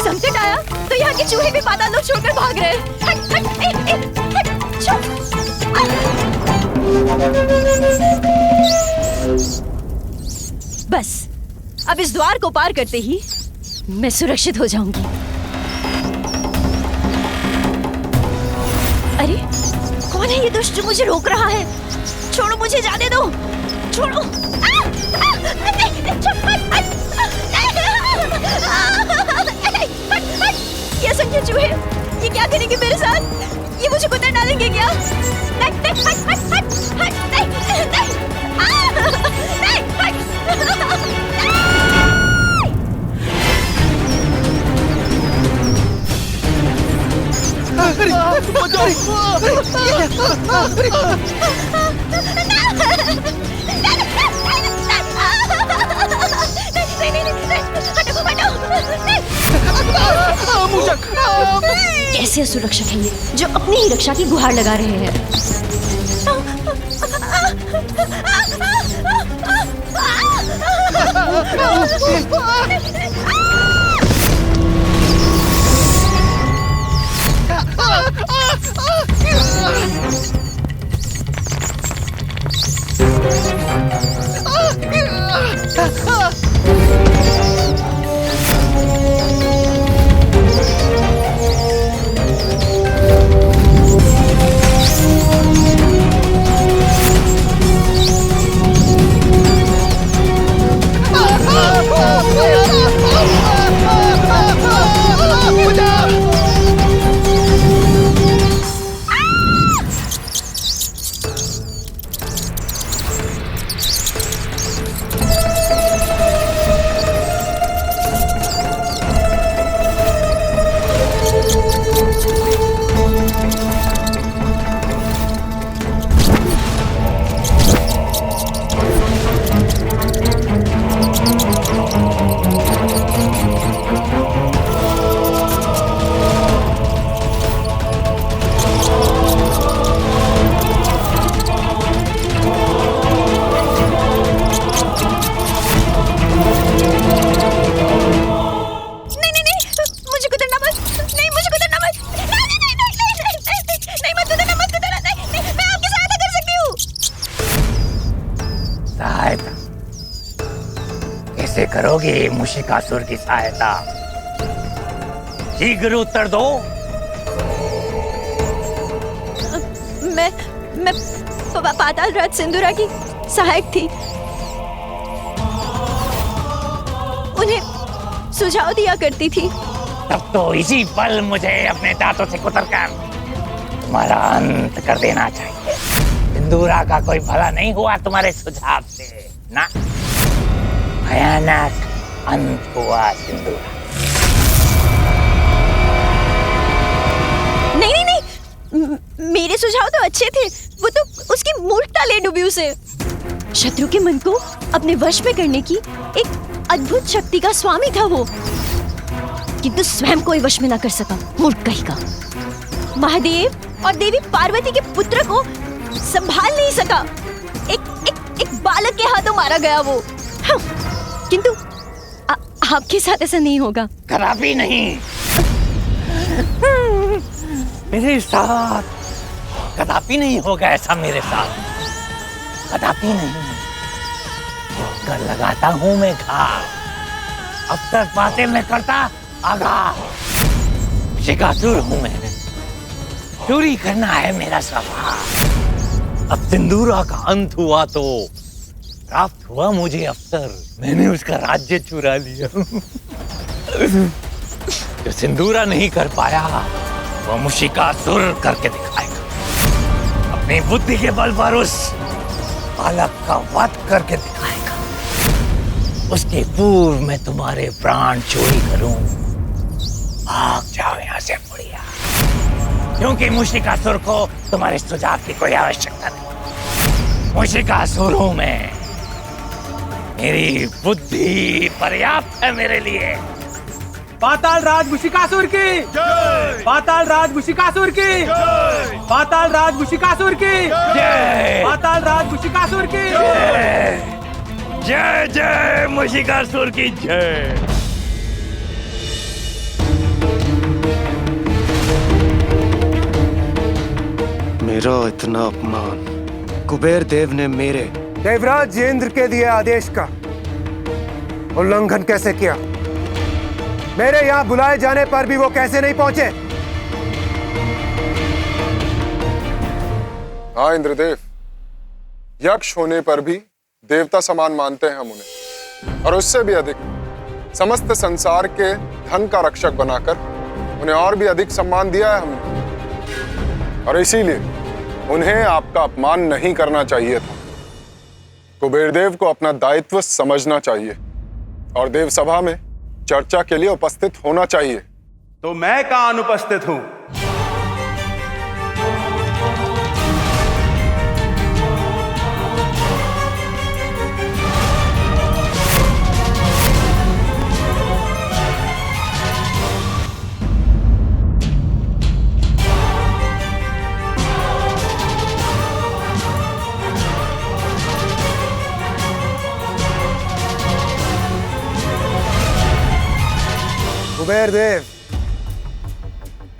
संकट आया तो यहाँ के चूहे भी पाताल लोक छोड़कर भाग रहे हैं। बस अब इस द्वार को पार करते ही मैं सुरक्षित हो जाऊंगी। अरे कौन है ये दुष्ट जो मुझे रोक रहा है? छोड़ो, मुझे जाने दो, छोड़ो। ये संख्या चूहे, ये क्या करेंगे मेरे साथ? ये मुझे कुतर डालेंगे क्या? कैसे सुरक्षक है ये जो अपनी ही रक्षा की गुहार लगा रहे हैं? करोगे मुशिकासुर की सहायता? शीघ्र उत्तर दो। मैं पाताल राज सिंदूरा की सहायक थी। उन्हें सुझाव दिया करती थी। तब तो इसी पल मुझे अपने दांतों से कुतरकर तुम्हारा अंत कर देना चाहिए। सिंदूरा का कोई भला नहीं हुआ तुम्हारे सुझाव से ना, भयानक अंत हुआ सिंदूरा। नहीं, मेरे सुझाव तो अच्छे थे। वो तो उसकी मूर्खता ले डूबी उसे। शत्रु के मन को अपने वश में करने की एक अद्भुत शक्ति का स्वामी था वो, किंतु स्वयं कोई वश में ना कर सका। मूर्ख कहीं का। महादेव और देवी पार्वती के पुत्र को संभाल नहीं सका। एक बालक के हाथों मारा गया वो। किंतु आपके साथ ऐसा नहीं होगा। कदापि नहीं। मेरे साथ कदापि नहीं होगा ऐसा। मेरे साथ कदापि नहीं। कर लगाता हूं मैं घाव, अवसर पाते मैं करता आघात। शिकासुर हूं मैं, चोरी करना है मेरा स्वभाव। अब सिंदूरा का अंत हुआ तो प्राप्त हुआ मुझे अवसर। मैंने उसका राज्य चुरा लिया। जो सिंदूरा नहीं कर पाया वो मुशिकासुर करके दिखाएगा। अपनी बुद्धि के बल पर उस बालक का वध करके दिखाएगा। उसके पूर्व मैं तुम्हारे प्राण चोरी करूं। भाग जाओ यहाँ से बुढ़िया, क्योंकि मुशिकासुर को तुम्हारे सुझाव की कोई आवश्यकता नहीं। मुशिकासुर हूं मैं, मेरी बुद्धि पर्याप्त है मेरे लिए। पाताल राज मुशिकासुर की जय। पाताल राज मुशिकासुर की जय। पाताल राज मुशिकासुर की जय। पाताल राज मुशिकासुर की जय। जय जय मुशिकासुर की जय। मेरा इतना अपमान कुबेर देव ने मेरे देवराज इंद्र के दिए आदेश का उल्लंघन कैसे किया? मेरे यहां बुलाए जाने पर भी वो कैसे नहीं पहुंचे? हाँ इंद्रदेव, यक्ष होने पर भी देवता समान मानते हैं हम उन्हें, और उससे भी अधिक समस्त संसार के धन का रक्षक बनाकर उन्हें और भी अधिक सम्मान दिया है हमने। और इसीलिए उन्हें आपका अपमान नहीं करना चाहिए था। कुबेरदेव को अपना दायित्व समझना चाहिए और देव सभा में चर्चा के लिए उपस्थित होना चाहिए। तो मैं कहां अनुपस्थित हूं? कुबेर देव,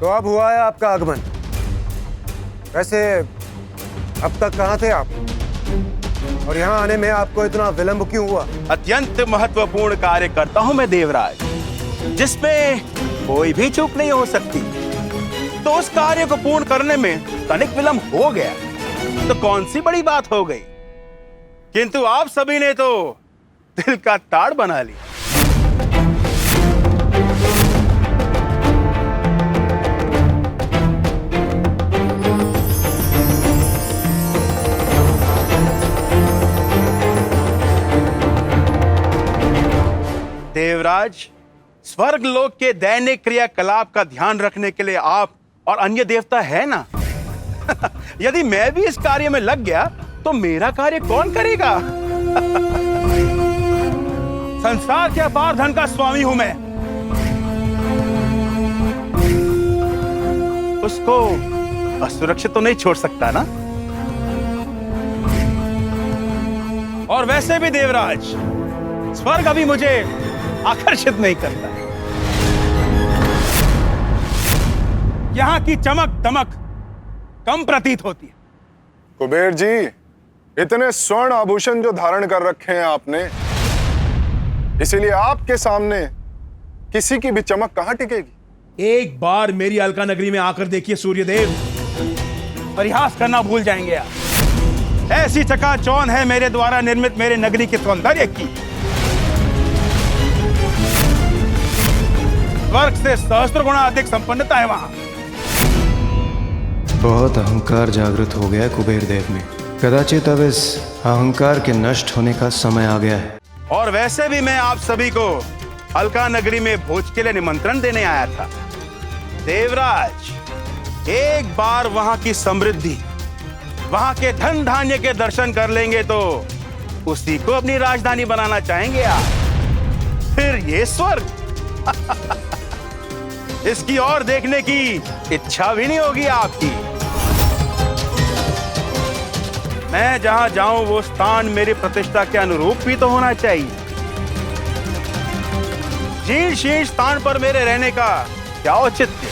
तो अब हुआ है आपका आगमन। वैसे अब तक कहां थे आप, और यहां आने में आपको इतना विलंब क्यों हुआ? अत्यंत महत्वपूर्ण कार्य करता हूं मैं देवराज, जिसमें कोई भी चूक नहीं हो सकती। तो उस कार्य को पूर्ण करने में तनिक विलंब हो गया तो कौन सी बड़ी बात हो गई। किंतु आप सभी ने तो दिल का ताड़ बना लिया। देवराज, स्वर्ग लोक के दैनिक क्रियाकलाप का ध्यान रखने के लिए आप और अन्य देवता है ना। यदि मैं भी इस कार्य में लग गया तो मेरा कार्य कौन करेगा? संसार के अपार धन का स्वामी हूं मैं, उसको असुरक्षित तो नहीं छोड़ सकता ना। और वैसे भी देवराज, स्वर्ग अभी मुझे आकर्षित नहीं करता। यहां की चमक दमक कम प्रतीत होती है। कुबेर जी, इतने स्वर्ण आभूषण जो धारण कर रखे हैं आपने, इसीलिए आपके सामने किसी की भी चमक कहां टिकेगी। एक बार मेरी अलका नगरी में आकर देखिए सूर्यदेव, परिहास करना भूल जाएंगे आप। ऐसी चकाचौंध है मेरे द्वारा निर्मित मेरे नगरी के सौंदर्य की, स्वर्ग से सहस्त्र गुना अधिक संपन्नता है वहां। बहुत अहंकार जागृत हो गया कुबेर देव में। कदाचित अब इस अहंकार के नष्ट होने का समय आ गया है। और वैसे भी मैं आप सभी को अलका नगरी में भोज के लिए निमंत्रण देने आया था। देवराज, एक बार वहां की समृद्धि, वहां के धन धान्य के दर्शन कर लेंगे तो उसी को अपनी राजधानी बनाना चाहेंगे आप। फिर ये स्वर्ग इसकी ओर देखने की इच्छा भी नहीं होगी आपकी। मैं जहां जाऊं वो स्थान मेरी प्रतिष्ठा के अनुरूप भी तो होना चाहिए। जीर्ण शीर्ण स्थान पर मेरे रहने का क्या औचित्य।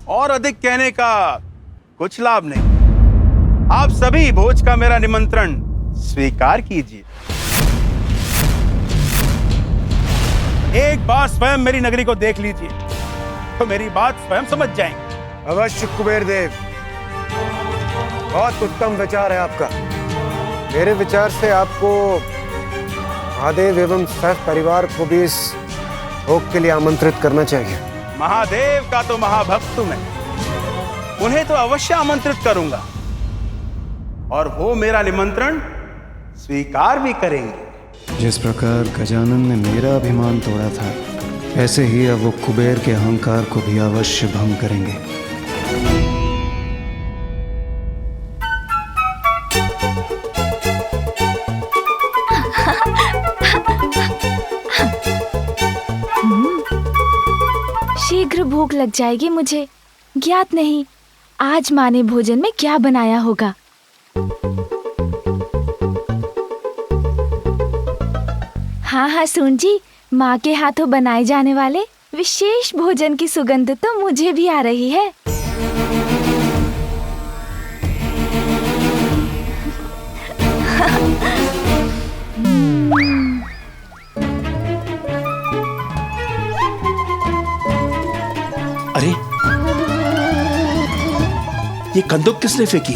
और अधिक कहने का कुछ लाभ नहीं। आप सभी भोज का मेरा निमंत्रण स्वीकार कीजिए। एक बार स्वयं मेरी नगरी को देख लीजिए तो मेरी बात स्वयं समझ जाएंगे। अवश्य कुबेर देव, बहुत उत्तम विचार है आपका। मेरे विचार से आपको महादेव एवं सह परिवार को भी इस भोग के लिए आमंत्रित करना चाहिए। महादेव का तो महाभक्त हूं मैं, उन्हें तो अवश्य आमंत्रित करूंगा और वो मेरा निमंत्रण स्वीकार भी करेंगे। जिस प्रकार गजानन ने मेरा अभिमान तोड़ा था, ऐसे ही अब वो कुबेर के अहंकार को भी अवश्य भंग करेंगे। शीघ्र भूख लग जाएगी मुझे। ज्ञात नहीं आज माँ ने भोजन में क्या बनाया होगा। हाँ हाँ सुन जी, माँ के हाथों बनाए जाने वाले विशेष भोजन की सुगंध तो मुझे भी आ रही है। अरे ये कंदूक किसने फेंकी?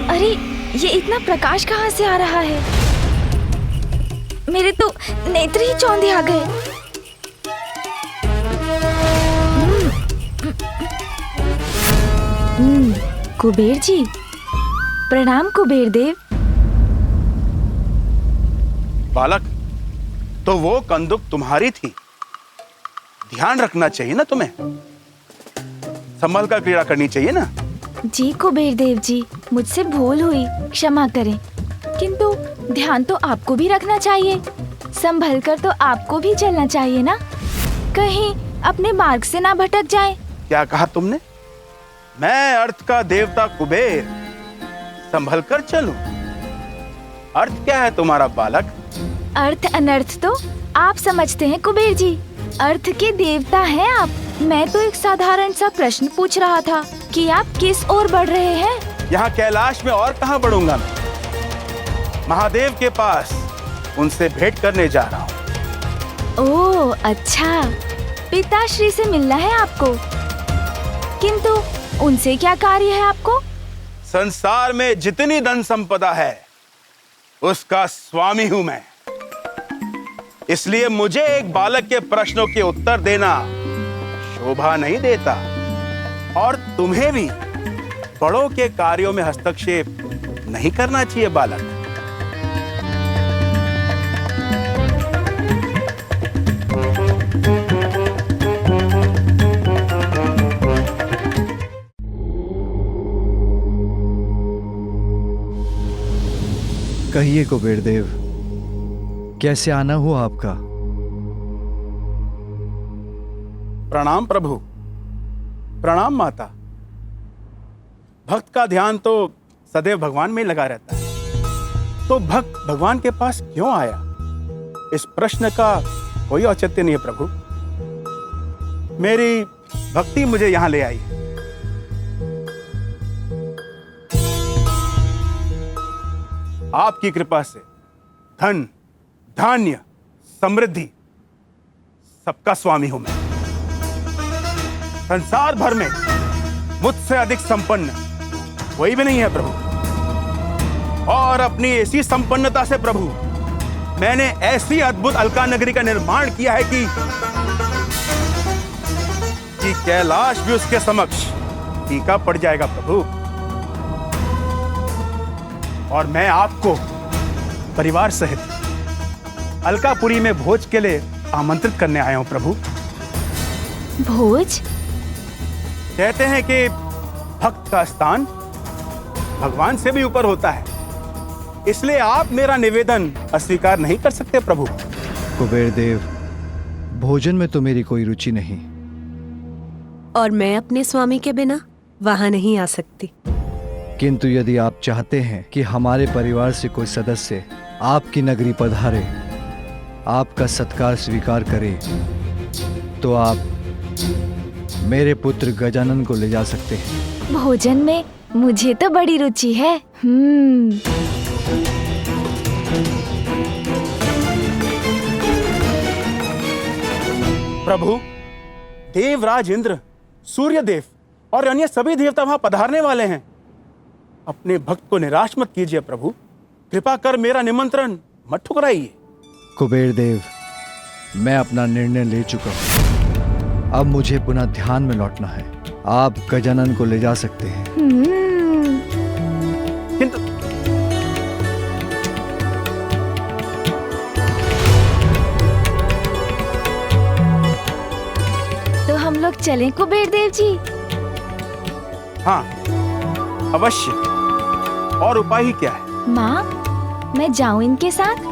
अरे ये इतना प्रकाश कहाँ से आ रहा है? मेरे तो नेत्र ही चौंधे आ गए। कुबेर जी, प्रणाम कुबेर देव। बालक, तो वो कंदुक तुम्हारी थी। ध्यान रखना चाहिए ना तुम्हें, संभल कर क्रीड़ा करनी चाहिए ना। जी कुबेर देव जी, मुझसे भूल हुई, क्षमा करें। किंतु ध्यान तो आपको भी रखना चाहिए, संभल कर तो आपको भी चलना चाहिए ना, कहीं अपने मार्ग से ना भटक जाएं। क्या कहा तुमने? मैं अर्थ का देवता कुबेर संभल कर चलूं? अर्थ क्या है तुम्हारा बालक? अर्थ अनर्थ तो आप समझते हैं कुबेर जी, अर्थ के देवता हैं आप। मैं तो एक साधारण सा प्रश्न पूछ रहा था कि आप किस ओर बढ़ रहे हैं। यहाँ कैलाश में और कहाँ बढ़ूंगा मैं? महादेव के पास उनसे भेंट करने जा रहा हूँ। ओह अच्छा, पिताश्री से मिलना है आपको। किंतु उनसे क्या कार्य है आपको? संसार में जितनी धन संपदा है उसका स्वामी हूं मैं, इसलिए मुझे एक बालक के प्रश्नों के उत्तर देना शोभा नहीं देता। और तुम्हें भी बड़ों के कार्यों में हस्तक्षेप नहीं करना चाहिए बालक। कहिए कुबेर देव, कैसे आना हुआ आपका? प्रणाम प्रभु, प्रणाम माता। भक्त का ध्यान तो सदैव भगवान में लगा रहता है, तो भक्त भगवान के पास क्यों आया? इस प्रश्न का कोई औचित्य नहीं है प्रभु। मेरी भक्ति मुझे यहां ले आई है। आपकी कृपा से धन, धान्य, समृद्धि सबका स्वामी हूं मैं। संसार भर में मुझसे अधिक संपन्न कोई भी नहीं है प्रभु। और अपनी ऐसी संपन्नता से प्रभु मैंने ऐसी अद्भुत अलका नगरी का निर्माण किया है कि कैलाश भी उसके समक्ष फीका पड़ जाएगा प्रभु। और मैं आपको परिवार सहित अलकापुरी में भोज के लिए आमंत्रित करने आया हूं प्रभु। भोज? कहते हैं कि भक्त का स्थान भगवान से भी ऊपर होता है, इसलिए आप मेरा निवेदन अस्वीकार नहीं कर सकते प्रभु। कुबेर देव, भोजन में तो मेरी कोई रुचि नहीं। और मैं अपने स्वामी के बिना वहां नहीं आ सकती। किंतु यदि आप चाहते हैं कि हमारे परिवार से कोई सदस्य आपकी नगरी पधारे, आपका सत्कार स्वीकार करे, तो आप मेरे पुत्र गजानन को ले जा सकते हैं। भोजन में मुझे तो बड़ी रुचि है। प्रभु, देवराज इंद्र, सूर्यदेव और अन्य सभी देवता वहां पधारने वाले हैं। अपने भक्त को निराश मत कीजिए प्रभु, कृपा कर मेरा निमंत्रण मत ठुकराइए। कुबेर देव, मैं अपना निर्णय ले चुका हूं। अब मुझे पुनः ध्यान में लौटना है। आप गजानन को ले जा सकते हैं। किंतु तो हम लोग चलें कुबेर देव जी? हाँ, अवश्य। और उपाय ही क्या है? माँ, मैं जाऊं इनके साथ?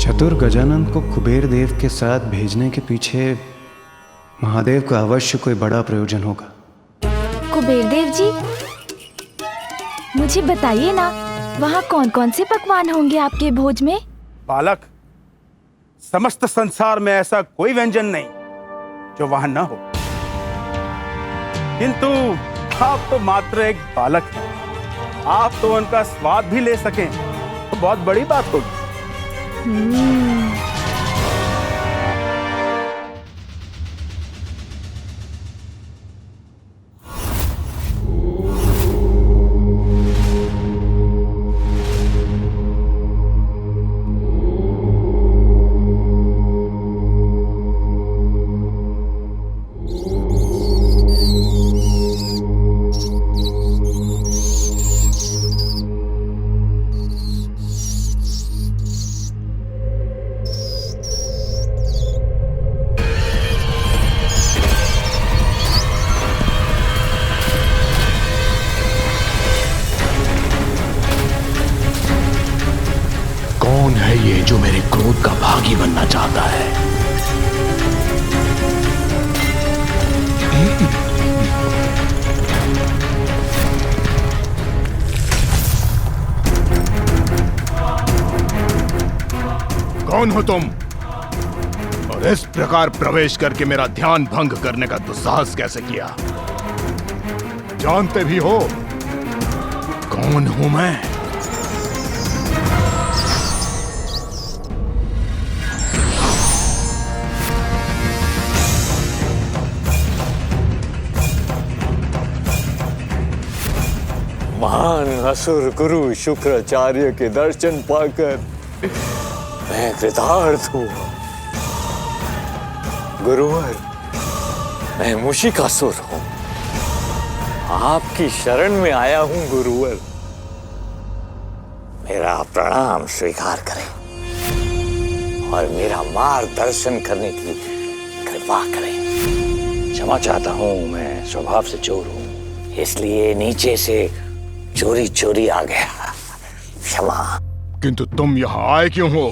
चतुर गजानन को कुबेर देव के साथ भेजने के पीछे महादेव का अवश्य कोई बड़ा प्रयोजन होगा। कुबेर देव जी, मुझे बताइए ना, वहाँ कौन कौन से पकवान होंगे आपके भोज में? बालक, समस्त संसार में ऐसा कोई व्यंजन नहीं जो वहां न हो। किंतु आप तो मात्र एक बालक हैं। आप तो उनका स्वाद भी ले सकें तो बहुत बड़ी बात होगी। कौन है ये जो मेरे क्रोध का भागी बनना चाहता है? कौन हो तुम? और इस प्रकार प्रवेश करके मेरा ध्यान भंग करने का दुस्साहस कैसे किया? जानते भी हो कौन हूं मैं? महान असुर गुरु शुक्राचार्य के दर्शन पाकर मैं कृतार्थ हुआ। गुरुवर, मैं मुशिकासुर हूं, आपकी शरण में आया हूं गुरुवर। मेरा प्रणाम स्वीकार करें और मेरा मार्गदर्शन करने की कृपा करें। क्षमा चाहता हूं, मैं स्वभाव से चोर हूं, इसलिए नीचे से चोरी चोरी आ गया। क्षमा। किंतु तुम यहां आए क्यों हो?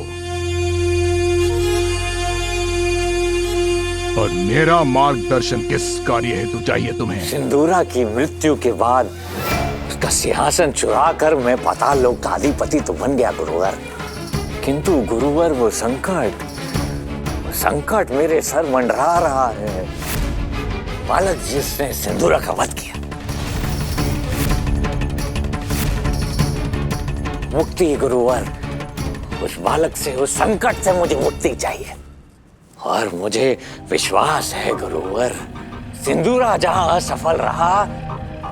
और मेरा मार्गदर्शन किस कार्य हेतु चाहिए तुम्हें? सिंदूरा की मृत्यु के बाद उसका सिंहासन चुरा कर मैं पाताल लोक का अधिपति तो बन गया गुरुवर, किंतु गुरुवर वो संकट मेरे सर मंडरा रहा है। बालक जिसने सिंदूरा का वध किया, मुक्ति गुरुवर, उस बालक से, उस संकट से मुझे मुक्ति चाहिए। और मुझे विश्वास है गुरुवर, सिंदूरा जहां असफल रहा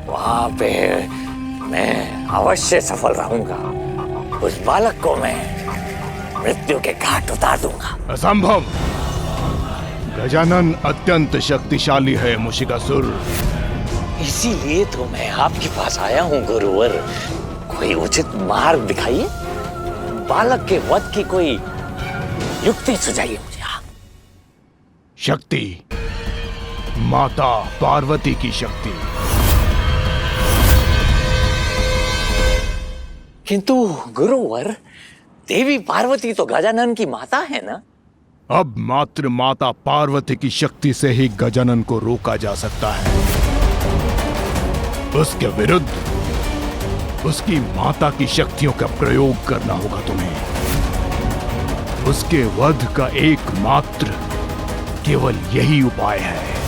वहां पे मैं अवश्य सफल रहूंगा। उस बालक को मैं मृत्यु के घाट उतार दूंगा। असंभव। गजानन अत्यंत शक्तिशाली है मुशिकासुर। इसीलिए तो मैं आपके पास आया हूँ गुरुवर, कोई उचित मार्ग दिखाइए, बालक के वध की कोई युक्ति सुझाइए मुझे। शक्ति, माता पार्वती की शक्ति। किंतु गुरुवर, देवी पार्वती तो गजानन की माता है ना? अब मात्र माता पार्वती की शक्ति से ही गजानन को रोका जा सकता है। उसके विरुद्ध उसकी माता की शक्तियों का प्रयोग करना होगा तुम्हें। उसके वध का एकमात्र केवल यही उपाय है।